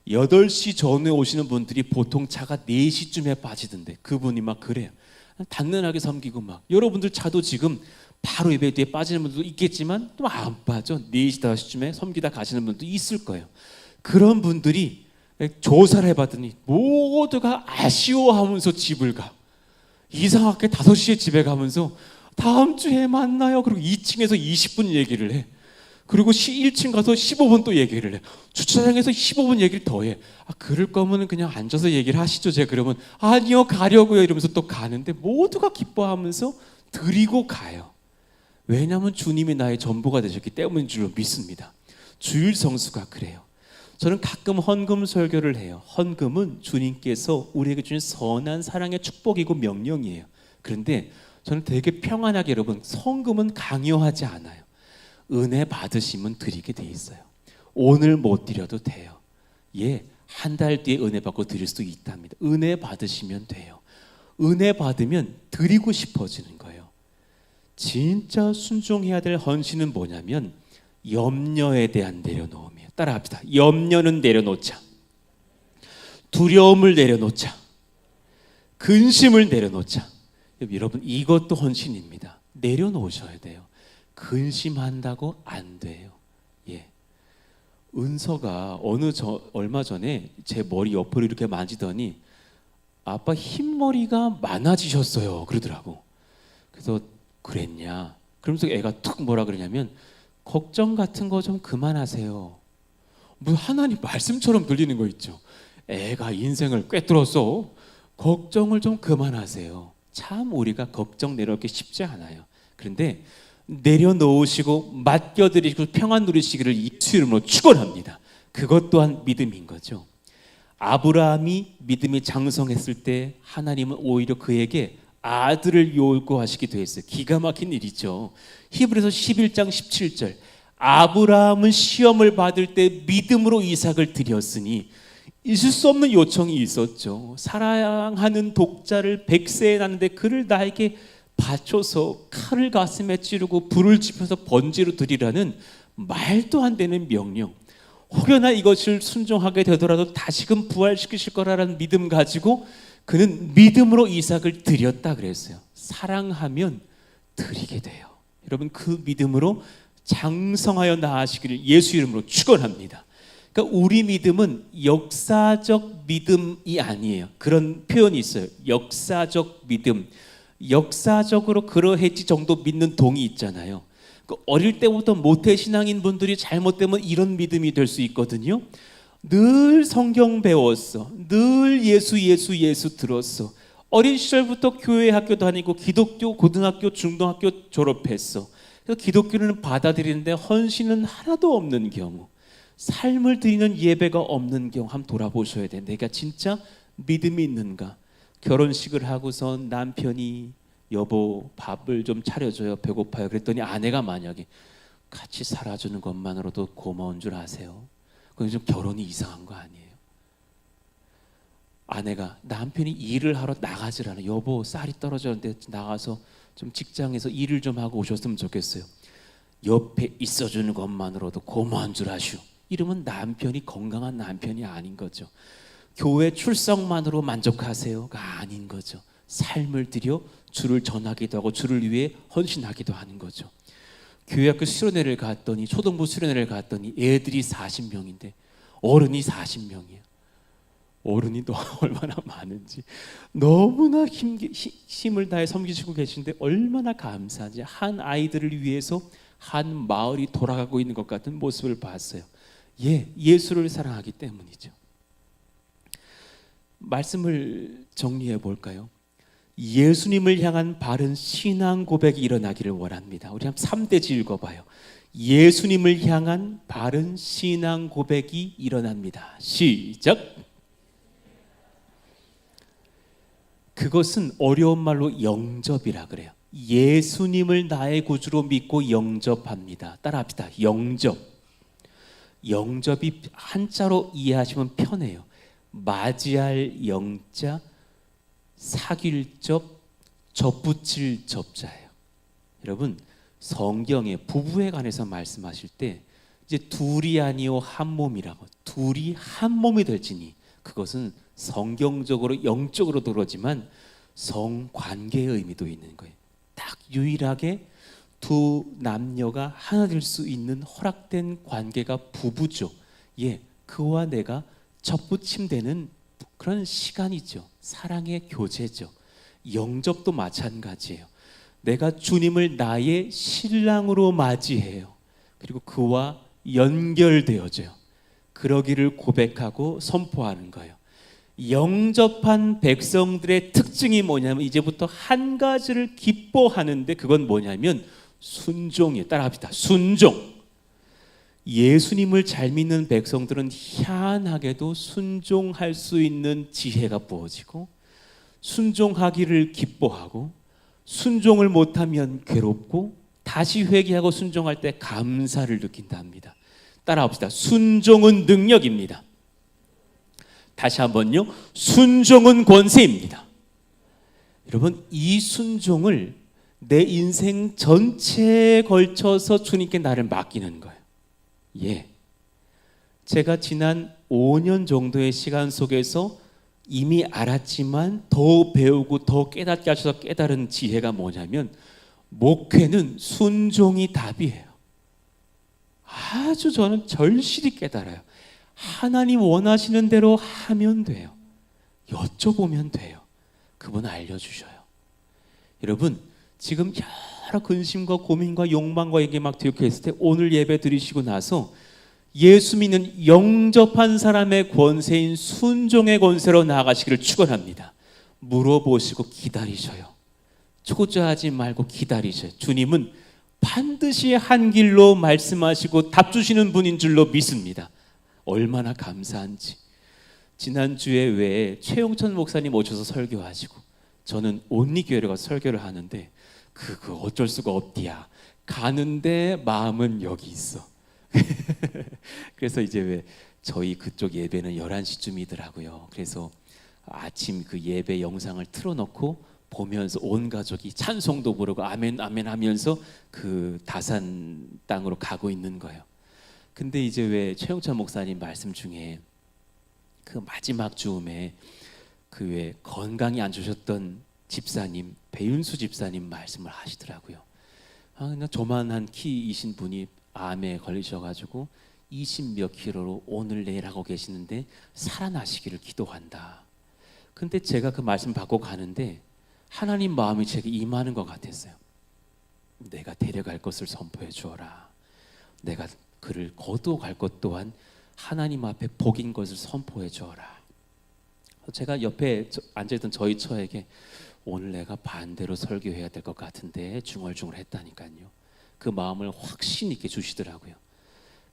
8시 전에 오시는 분들이 보통 차가 4시쯤에 빠지던데 그분이 막 그래요. 단단하게 섬기고 막. 여러분들 차도 지금 바로 예배 뒤에 빠지는 분들도 있겠지만 또 안 빠져. 4시, 5시쯤에 섬기다 가시는 분도 있을 거예요. 그런 분들이 조사를 해봤더니 모두가 아쉬워하면서 집을 가. 이상하게 5시에 집에 가면서 다음 주에 만나요. 그리고 2층에서 20분 얘기를 해. 그리고 1층 가서 15분 또 얘기를 해. 주차장에서 15분 얘기를 더 해. 그럴 거면 그냥 앉아서 얘기를 하시죠. 제가 그러면 아니요 가려고요 이러면서 또 가는데 모두가 기뻐하면서 드리고 가요. 왜냐하면 주님이 나의 전부가 되셨기 때문인 줄로 믿습니다. 주일 성수가 그래요. 저는 가끔 헌금 설교를 해요. 헌금은 주님께서 우리에게 주신 선한 사랑의 축복이고 명령이에요. 그런데 저는 되게 평안하게 여러분 헌금은 강요하지 않아요. 은혜 받으시면 드리게 돼 있어요. 오늘 못 드려도 돼요. 예, 한 달 뒤에 은혜 받고 드릴 수도 있답니다. 은혜 받으시면 돼요. 은혜 받으면 드리고 싶어지는 거예요. 진짜 순종해야 될 헌신은 뭐냐면 염려에 대한 내려놓음이에요. 따라합시다. 염려는 내려놓자. 두려움을 내려놓자. 근심을 내려놓자. 여러분 이것도 헌신입니다. 내려놓으셔야 돼요. 근심한다고 안 돼요. 예. 은서가 얼마 전에 제 머리 옆으로 이렇게 만지더니 아빠 흰머리가 많아지셨어요 그러더라고. 그래서 그랬냐? 그러면서 애가 툭 뭐라 그러냐면 걱정 같은 거 좀 그만하세요. 뭐 하나님 말씀처럼 들리는 거 있죠. 애가 인생을 꿰뚫었어. 걱정을 좀 그만하세요. 참 우리가 걱정 내려놓기 쉽지 않아요. 그런데 내려놓으시고 맡겨드리고 평안 누리시기를 예수 이름으로 축원합니다. 그것 또한 믿음인 거죠. 아브라함이 믿음이 장성했을 때 하나님은 오히려 그에게 아들을 요구하시기도 했어요. 기가 막힌 일이죠. 히브리서 11장 17절 아브라함은 시험을 받을 때 믿음으로 이삭을 드렸으니 있을 수 없는 요청이 있었죠. 사랑하는 독자를 100세에 낳는데 그를 나에게 바쳐서 칼을 가슴에 찌르고 불을 지펴서 번제로 드리라는 말도 안 되는 명령. 혹여나 이것을 순종하게 되더라도 다시금 부활시키실 거라는 믿음 가지고 그는 믿음으로 이삭을 드렸다 그랬어요. 사랑하면 드리게 돼요. 여러분 그 믿음으로 장성하여 나아가시기를 예수 이름으로 축원합니다. 그러니까 우리 믿음은 역사적 믿음이 아니에요. 그런 표현이 있어요. 역사적 믿음. 역사적으로 그러했지 정도 믿는 동이 있잖아요. 어릴 때부터 모태신앙인 분들이 잘못되면 이런 믿음이 될 수 있거든요. 늘 성경 배웠어. 늘 예수 들었어. 어린 시절부터 교회 학교 다니고 기독교 고등학교 중등학교 졸업했어. 그래서 기독교는 받아들이는데 헌신은 하나도 없는 경우, 삶을 드리는 예배가 없는 경우 한번 돌아보셔야 돼. 내가 진짜 믿음이 있는가? 결혼식을 하고서 남편이 여보 밥을 좀 차려줘요. 배고파요. 그랬더니 아내가 만약에 같이 살아주는 것만으로도 고마운 줄 아세요? 그건 좀 결혼이 이상한 거 아니에요? 아내가 남편이 일을 하러 나가질 않아. 여보 쌀이 떨어졌는데 나가서 좀 직장에서 일을 좀 하고 오셨으면 좋겠어요. 옆에 있어주는 것만으로도 고마운 줄 아시오. 이러면 남편이 건강한 남편이 아닌 거죠. 교회 출석만으로 만족하세요가 아닌 거죠. 삶을 들여 주를 전하기도 하고 주를 위해 헌신하기도 하는 거죠. 교회학교 수련회를 갔더니 초등부 수련회를 갔더니 애들이 40명인데 어른이 40명이에요. 어른이 얼마나 많은지 너무나 힘을 다해 섬기시고 계신데 얼마나 감사한지. 한 아이들을 위해서 한 마을이 돌아가고 있는 것 같은 모습을 봤어요. 예수를 사랑하기 때문이죠. 말씀을 정리해 볼까요? 예수님을 향한 바른 신앙 고백이 일어나기를 원합니다. 우리 한 3대지 읽어봐요. 예수님을 향한 바른 신앙 고백이 일어납니다. 시작. 그것은 어려운 말로 영접이라 그래요. 예수님을 나의 구주로 믿고 영접합니다. 따라합시다. 영접. 영접이 한자로 이해하시면 편해요. 맞이할 영자, 사귈 접, 접붙일 접자예요. 여러분, 성경에 부부에 관해서 말씀하실 때 이제 둘이 아니요 한 몸이라고, 둘이 한 몸이 될지니, 그것은 성경적으로 영적으로 들어지만 성관계의 의미도 있는 거예요. 딱 유일하게 두 남녀가 하나 될 수 있는 허락된 관계가 부부죠. 예, 그와 내가 접붙임되는 그런 시간이죠. 사랑의 교제죠. 영접도 마찬가지예요. 내가 주님을 나의 신랑으로 맞이해요. 그리고 그와 연결되어져요. 그러기를 고백하고 선포하는 거예요. 영접한 백성들의 특징이 뭐냐면 이제부터 한 가지를 기뻐하는데, 그건 뭐냐면 순종이에요. 따라합시다. 순종. 예수님을 잘 믿는 백성들은 희한하게도 순종할 수 있는 지혜가 부어지고, 순종하기를 기뻐하고, 순종을 못하면 괴롭고, 다시 회개하고 순종할 때 감사를 느낀다 합니다. 따라합시다. 순종은 능력입니다. 다시 한번요. 순종은 권세입니다. 여러분, 이 순종을 내 인생 전체에 걸쳐서 주님께 나를 맡기는 거예요. 예. 제가 지난 5년 정도의 시간 속에서 이미 알았지만 더 배우고 더 깨닫게 하셔서 깨달은 지혜가 뭐냐면, 목회는 순종이 답이에요. 아주 저는 절실히 깨달아요. 하나님 원하시는 대로 하면 돼요. 여쭤보면 돼요. 그분 알려주셔요. 여러분, 지금 여러 근심과 고민과 욕망과 얘기 막 뒤섞여있을 때, 오늘 예배 드리시고 나서 예수 믿는 영접한 사람의 권세인 순종의 권세로 나아가시기를 축원합니다. 물어보시고 기다리셔요. 초조하지 말고 기다리셔요. 주님은 반드시 한 길로 말씀하시고 답 주시는 분인 줄로 믿습니다. 얼마나 감사한지. 지난주에 왜 최용천 목사님 오셔서 설교하시고, 저는 온리교회에 가서 설교를 하는데 그거 어쩔 수가 없디야. 가는데 마음은 여기 있어. 그래서 이제 왜 저희 그쪽 예배는 11시쯤이더라고요. 그래서 아침 그 예배 영상을 틀어놓고 보면서 온 가족이 찬송도 부르고 아멘 아멘 하면서 그 다산 땅으로 가고 있는 거예요. 근데 이제 왜 최영찬 목사님 말씀 중에 그 마지막 즈음에 그 왜 건강이 안 좋으셨던 집사님, 배윤수 집사님 말씀을 하시더라고요. 그냥 조만한 키이신 분이 암에 걸리셔가지고 20몇 킬로로 오늘 내일 하고 계시는데 살아나시기를 기도한다. 근데 제가 그 말씀 받고 가는데 하나님 마음이 제게 임하는 것 같았어요. 내가 데려갈 것을 선포해 주어라. 내가 그를 거두어갈 것 또한 하나님 앞에 복인 것을 선포해 주어라. 제가 옆에 앉아있던 저희 처에게 오늘 내가 반대로 설교해야 될 것 같은데 중얼중얼 했다니까요. 그 마음을 확신 있게 주시더라고요.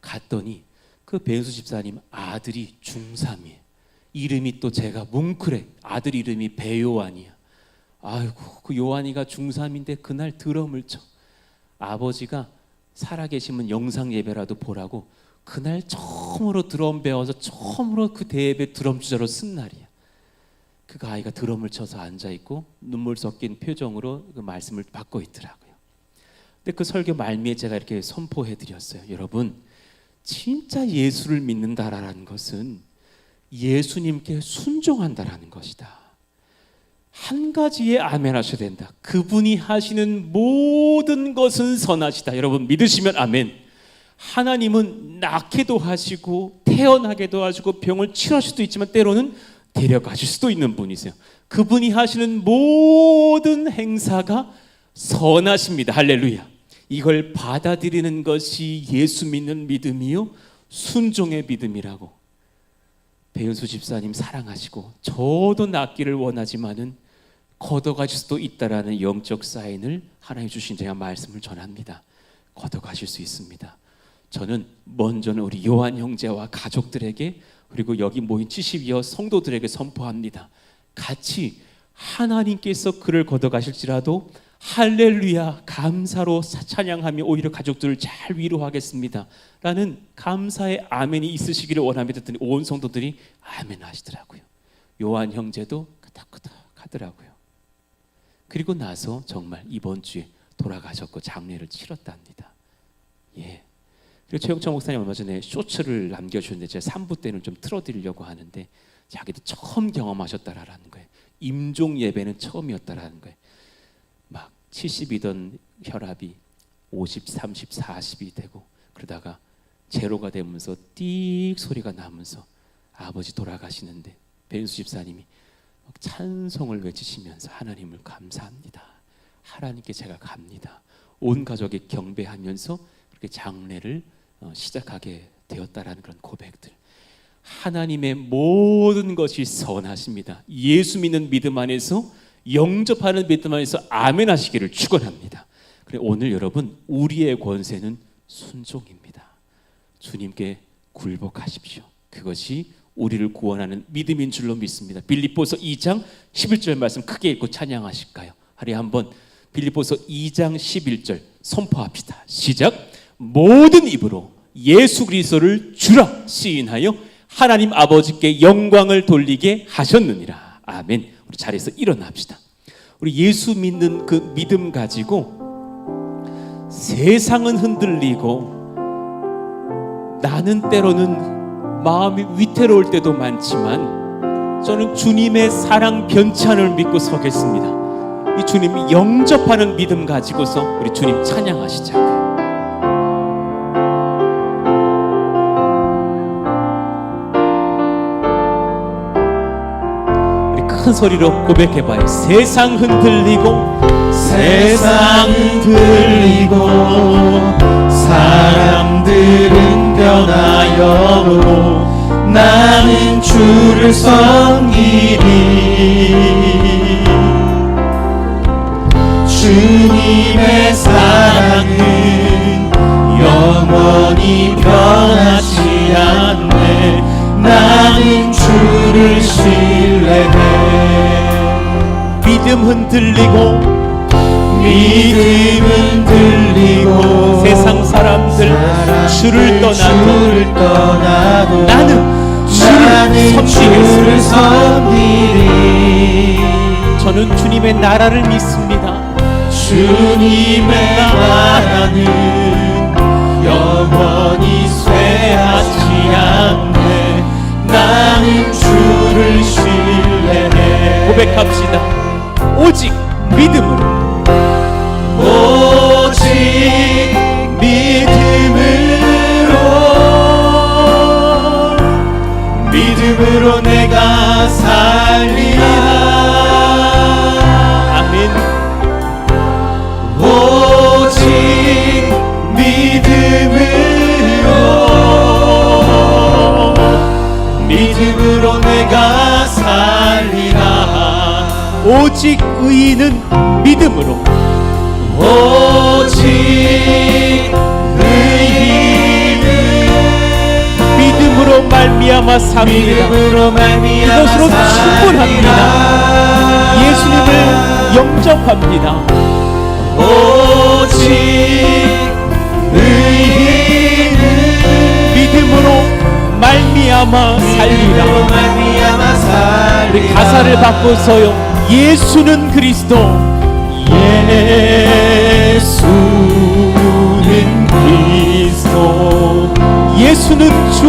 갔더니 그 배은수 집사님 아들이 중3이에요. 이름이 또 제가 뭉클해. 아들 이름이 배요한이야. 아이고, 그 요한이가 중3인데 그날 드럼을 쳐. 아버지가 살아계시면 영상 예배라도 보라고 그날 처음으로 드럼 배워서 처음으로 그 대예배 드럼 주자로 쓴 날이야. 그 아이가 드럼을 쳐서 앉아있고 눈물 섞인 표정으로 그 말씀을 받고 있더라고요. 근데 그 설교 말미에 제가 이렇게 선포해드렸어요. 여러분, 진짜 예수를 믿는다라는 것은 예수님께 순종한다라는 것이다. 한 가지에 아멘 하셔야 된다. 그분이 하시는 모든 것은 선하시다. 여러분 믿으시면 아멘. 하나님은 낳게도 하시고 태어나게도 하시고 병을 치료할 수도 있지만 때로는 데려가실 수도 있는 분이세요. 그분이 하시는 모든 행사가 선하십니다. 할렐루야. 이걸 받아들이는 것이 예수 믿는 믿음이요 순종의 믿음이라고. 배은수 집사님 사랑하시고 저도 낫기를 원하지만은 걷어가실 수도 있다라는 영적 사인을 하나님 주신 제가 말씀을 전합니다. 걷어가실 수 있습니다. 저는 먼저는 우리 요한 형제와 가족들에게 그리고 여기 모인 72여 성도들에게 선포합니다. 같이 하나님께서 그를 걷어가실지라도 할렐루야 감사로 찬양하며 오히려 가족들을 잘 위로하겠습니다 라는 감사의 아멘이 있으시기를 원합니다. 했더니 온 성도들이 아멘 하시더라고요. 요한 형제도 끄덕끄덕 하더라고요. 그리고 나서 정말 이번 주에 돌아가셨고 장례를 치렀답니다. 예. 그리고 최영철 목사님 얼마 전에 쇼츠를 남겨주셨는데 제가 3부 때는 좀 틀어드리려고 하는데 자기도 처음 경험하셨다라는 거예요. 임종 예배는 처음이었다라는 거예요. 막 70이던 혈압이 50, 30, 40이 되고 그러다가 제로가 되면서 띡 소리가 나면서 아버지 돌아가시는데 벤수 집사님이 찬송을 외치시면서 하나님을 감사합니다. 하나님께 제가 갑니다. 온 가족이 경배하면서 그렇게 장례를 시작하게 되었다라는 그런 고백들. 하나님의 모든 것이 선하십니다. 예수 믿는 믿음 안에서 영접하는 믿음 안에서 아멘 하시기를 축원합니다. 그래 오늘 여러분 우리의 권세는 순종입니다. 주님께 굴복하십시오. 그것이 우리를 구원하는 믿음인 줄로 믿습니다. 빌립보서 2장 11절 말씀 크게 읽고 찬양하실까요? 하루에 한번 빌립보서 2장 11절 선포합시다. 시작. 모든 입으로 예수 그리스도를 주라 시인하여 하나님 아버지께 영광을 돌리게 하셨느니라. 아멘. 우리 자리에서 일어납시다. 우리 예수 믿는 그 믿음 가지고 세상은 흔들리고 나는 때로는 마음이 위태로울 때도 많지만 저는 주님의 사랑 변찬을 믿고 서겠습니다. 이 주님이 영접하는 믿음 가지고서 우리 주님 찬양하시자고요. 큰 소리로 고백해봐요. 세상 흔들리고 사람들은 변하여도 나는 주를 섬기리. 주님의 사랑은 영원히 변하지 않네. 나는 주를 신뢰해. 믿음 흔들리고 세상 사람들 주를 떠나도 나는 주를 섬기리. 저는 주님의 나라를 믿습니다. 주님의 나라는 영원히 쇠하지 않네. 나는 주를 신뢰해. 고백합시다. 오직 믿음으로 믿음으로 내가 살리라. 아멘. 오직 믿음으로 내가 살리라. 오직 의인은 믿음으로 오직 의인은 믿음으로 말미암아 삽니다. 그것으로 충분합니다. 예수님을 영접합니다. 오직 의인은 믿음으로 말미암아 살리라. 우리 가사를 바꿔서요. 예수는 그리스도, 예수는 주.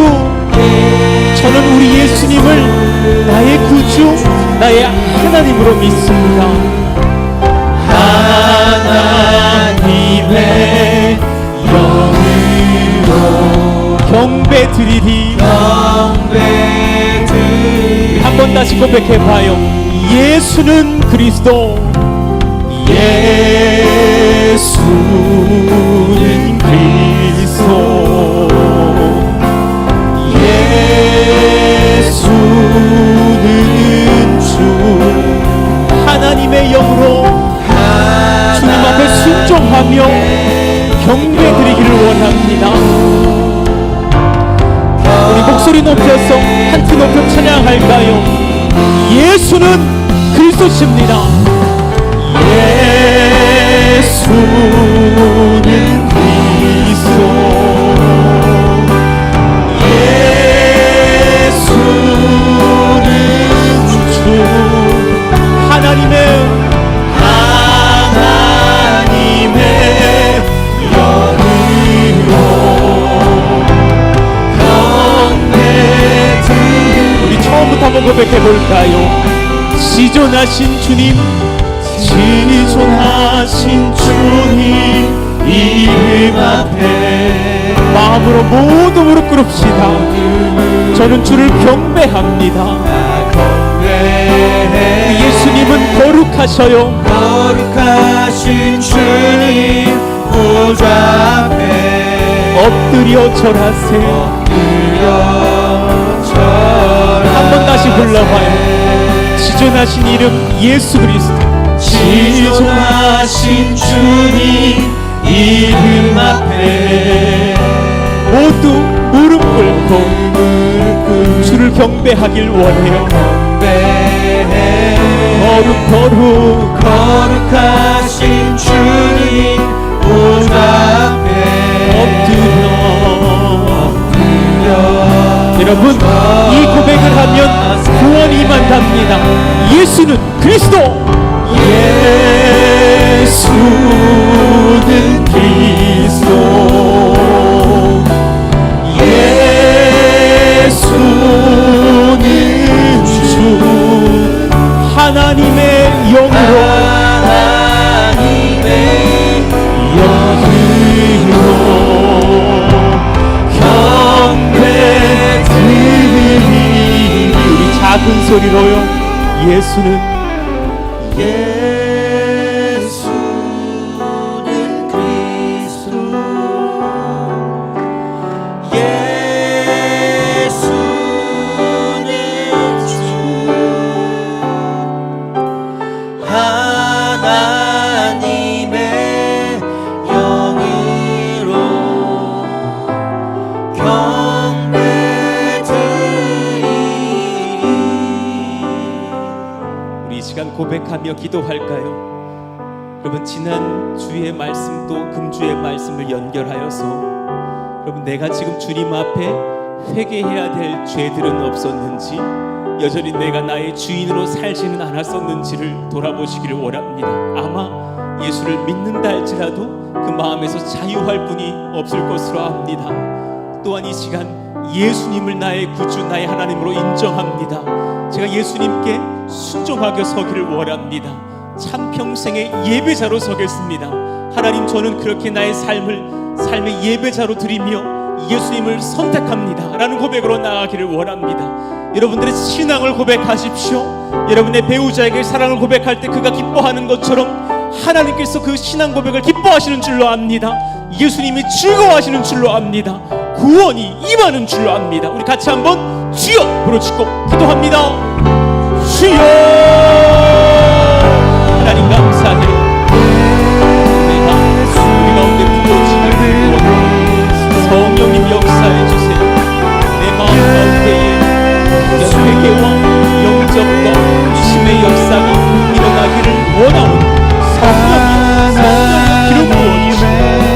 저는 우리 예수님을 나의 구주, 나의 하나님으로 믿습니다. 하나님의 영으로 경배 드리리. 한 번 다시 고백해봐요. 예수는 그리스도, 예수는 그리스도, 예수는 주. 하나님의 영으로 주님 앞에 순종하며 경배 드리기를 원합니다. 우리 목소리 높여서 한 티 높여 찬양할까요? 예수는 그리스도십니다. 예수는 그리스도, 예수는 주. 하나님의 고백해 볼까요? 지존하신 주님, 지존하신 주님 이름 앞에 마음으로 모두 무릎 꿇읍시다. 저는 주를 경배합니다. 예수님은 거룩하셔요. 거룩하신 주님 보좌 앞에 엎드려 절하세요. 한 번 다시 불러봐요. 지존하신 이름 예수 그리스도, 지존하신 주님 이름 앞에 모두 무릎 꿇고 주를 경배하길 원해요. 거룩 거룩하신 주님 보좌 앞에 엎드려. 여러분, 이 고백을 하면 구원이 임한답니다. 예수는 그리스도. 예수는 그리스도, 예수는 주, 하나님의 영으로, 하나님의 영으로 경배드리리. 우리 작은 소리로요. 예수는 고백하며 기도할까요? 여러분, 지난 주의 말씀도 금주의 말씀을 연결하여서 여러분, 내가 지금 주님 앞에 회개해야 될 죄들은 없었는지, 여전히 내가 나의 주인으로 살지는 않았었는지를 돌아보시기를 원합니다. 아마 예수를 믿는다 할지라도 그 마음에서 자유할 분이 없을 것으로 압니다. 또한 이 시간 예수님을 나의 구주, 나의 하나님으로 인정합니다. 제가 예수님께 순종하게 서기를 원합니다. 참 평생의 예배자로 서겠습니다. 하나님, 저는 그렇게 나의 삶의 예배자로 드리며 예수님을 선택합니다 라는 고백으로 나아가기를 원합니다. 여러분들의 신앙을 고백하십시오. 여러분의 배우자에게 사랑을 고백할 때 그가 기뻐하는 것처럼 하나님께서 그 신앙 고백을 기뻐하시는 줄로 압니다. 예수님이 즐거워하시는 줄로 압니다. 구원이 임하는 줄로 압니다. 우리 같이 한번 주여 부르짖고 기도합니다. 주여. 하나님 감사해요. 내가 우리 가운데 부어지기를 원합니다. 성령님 역사해 주세요. 내 마음 가운데에 회개와 영접과 의심의 역사가 일어나기를 원하오니 성령이 기름 부어주시고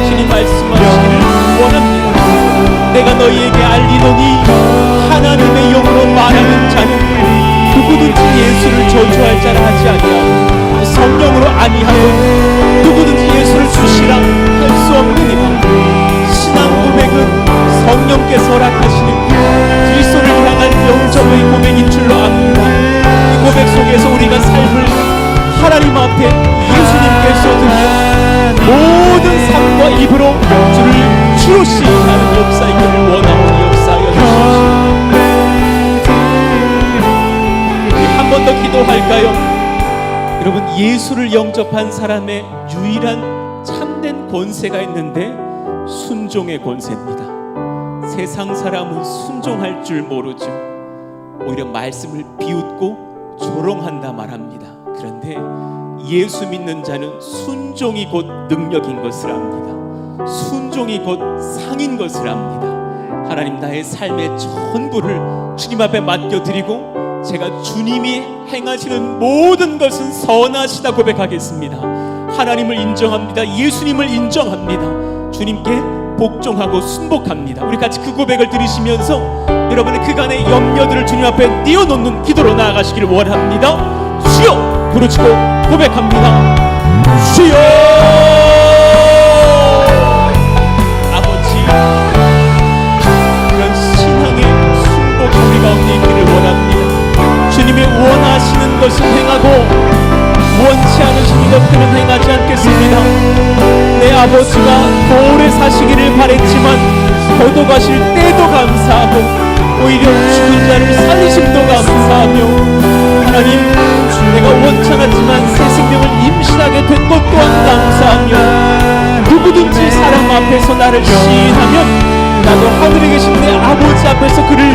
주님 말씀하시기를 원합니다. 내가 너희에게 알리노니 하나님의 영으로 말하는 자는 누구든지 예수를 저주할 자라 하지 아니하고 성령으로 아니하고 누구든지 예수를 주시라 할 수 없느니라. 신앙 고백은 성령께서 허락하시는 그리스도를 향한 영접의 고백인 줄로 압니다. 이 고백 속에서 우리가 삶을 하나님 앞에 예수님께서 드려 모든 삶과 입으로 주를 주로 시인하는 역사이기를 원하오니 역사하여 주십시오. 한 번 더 기도할까요? 여러분, 예수를 영접한 사람의 유일한 참된 권세가 있는데 순종의 권세입니다. 세상 사람은 순종할 줄 모르죠. 오히려 말씀을 비웃고 조롱한다 말합니다. 그런데 예수 믿는 자는 순종이 곧 능력인 것을 압니다. 순종이 곧 상인 것을 압니다. 하나님, 나의 삶의 전부를 주님 앞에 맡겨드리고 제가 주님이 행하시는 모든 것은 선하시다 고백하겠습니다. 하나님을 인정합니다. 예수님을 인정합니다. 주님께 복종하고 순복합니다. 우리 같이 그 고백을 들으시면서 여러분의 그간의 염려들을 주님 앞에 띄워놓는 기도로 나아가시기를 원합니다. 주여 부르짖고 고백합니다. 주여. 아버지, 이런 신앙의 순복 우리 가운데 있기를 원합니다. 것들은 행하지 않겠습니다. 내 아버지가 오래 사시기를 바랬지만 거둬가실 때도 감사하고 오히려 죽은 자를 살리심도 감사하며 하나님, 내가 원치 않았지만 새 생명을 임신하게 된 것 또한 감사하며 누구든지 사람 앞에서 나를 시인하면 나도 하늘에 계신 내 아버지 앞에서 그를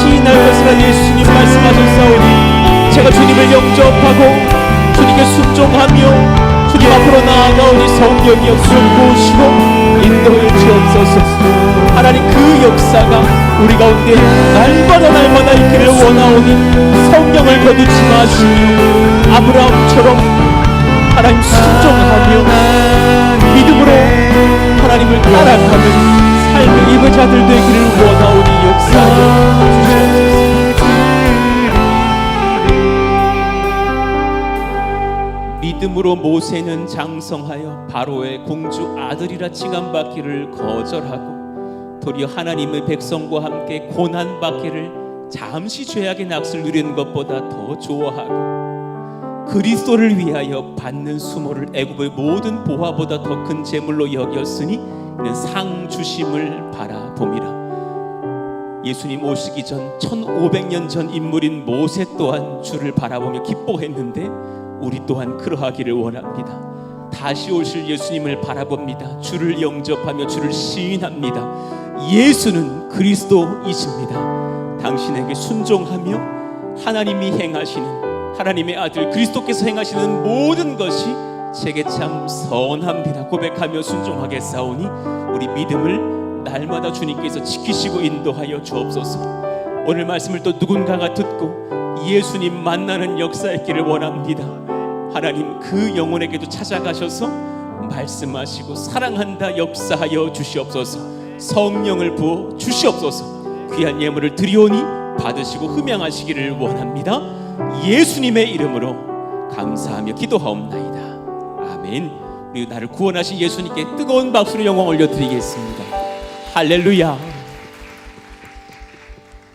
시인할 것이라 예수님 말씀하셨사오니 제가 주님을 영접하고 주님께 순종하며 주님 앞으로 나아가오니 성령이 없으면 모시고 인도해 주옵소서. 하나님, 그 역사가 우리 가운데 날마다 있기를 원하오니 성령을 거두지 마시며 아브라함처럼 하나님 순종하며 믿음으로 하나님을 따라가는 삶의 예배자들 되기를 원하오니 역사하여 주시옵소서. 믿음으로 모세는 장성하여 바로의 공주 아들이라 칭함받기를 거절하고 도리어 하나님의 백성과 함께 고난받기를 잠시 죄악의 낙을 누리는 것보다 더 좋아하고 그리스도를 위하여 받는 수모를 애굽의 모든 보화보다 더 큰 재물로 여겼으니 이는 상 주심을 바라봄이라. 예수님 오시기 전 1500년 전 인물인 모세 또한 주를 바라보며 기뻐했는데 우리 또한 그러하기를 원합니다. 다시 오실 예수님을 바라봅니다. 주를 영접하며 주를 시인합니다. 예수는 그리스도이십니다. 당신에게 순종하며 하나님이 행하시는, 하나님의 아들 그리스도께서 행하시는 모든 것이 제게 참 선합니다 고백하며 순종하겠사오니 우리 믿음을 날마다 주님께서 지키시고 인도하여 주옵소서. 오늘 말씀을 또 누군가가 듣고 예수님 만나는 역사였기를 원합니다. 하나님, 그 영혼에게도 찾아가셔서 말씀하시고 사랑한다 역사하여 주시옵소서. 성령을 부어 주시옵소서. 귀한 예물을 드리오니 받으시고 흠양하시기를 원합니다. 예수님의 이름으로 감사하며 기도하옵나이다. 아멘. 우리 나를 구원하신 예수님께 뜨거운 박수로 영광 올려드리겠습니다. 할렐루야.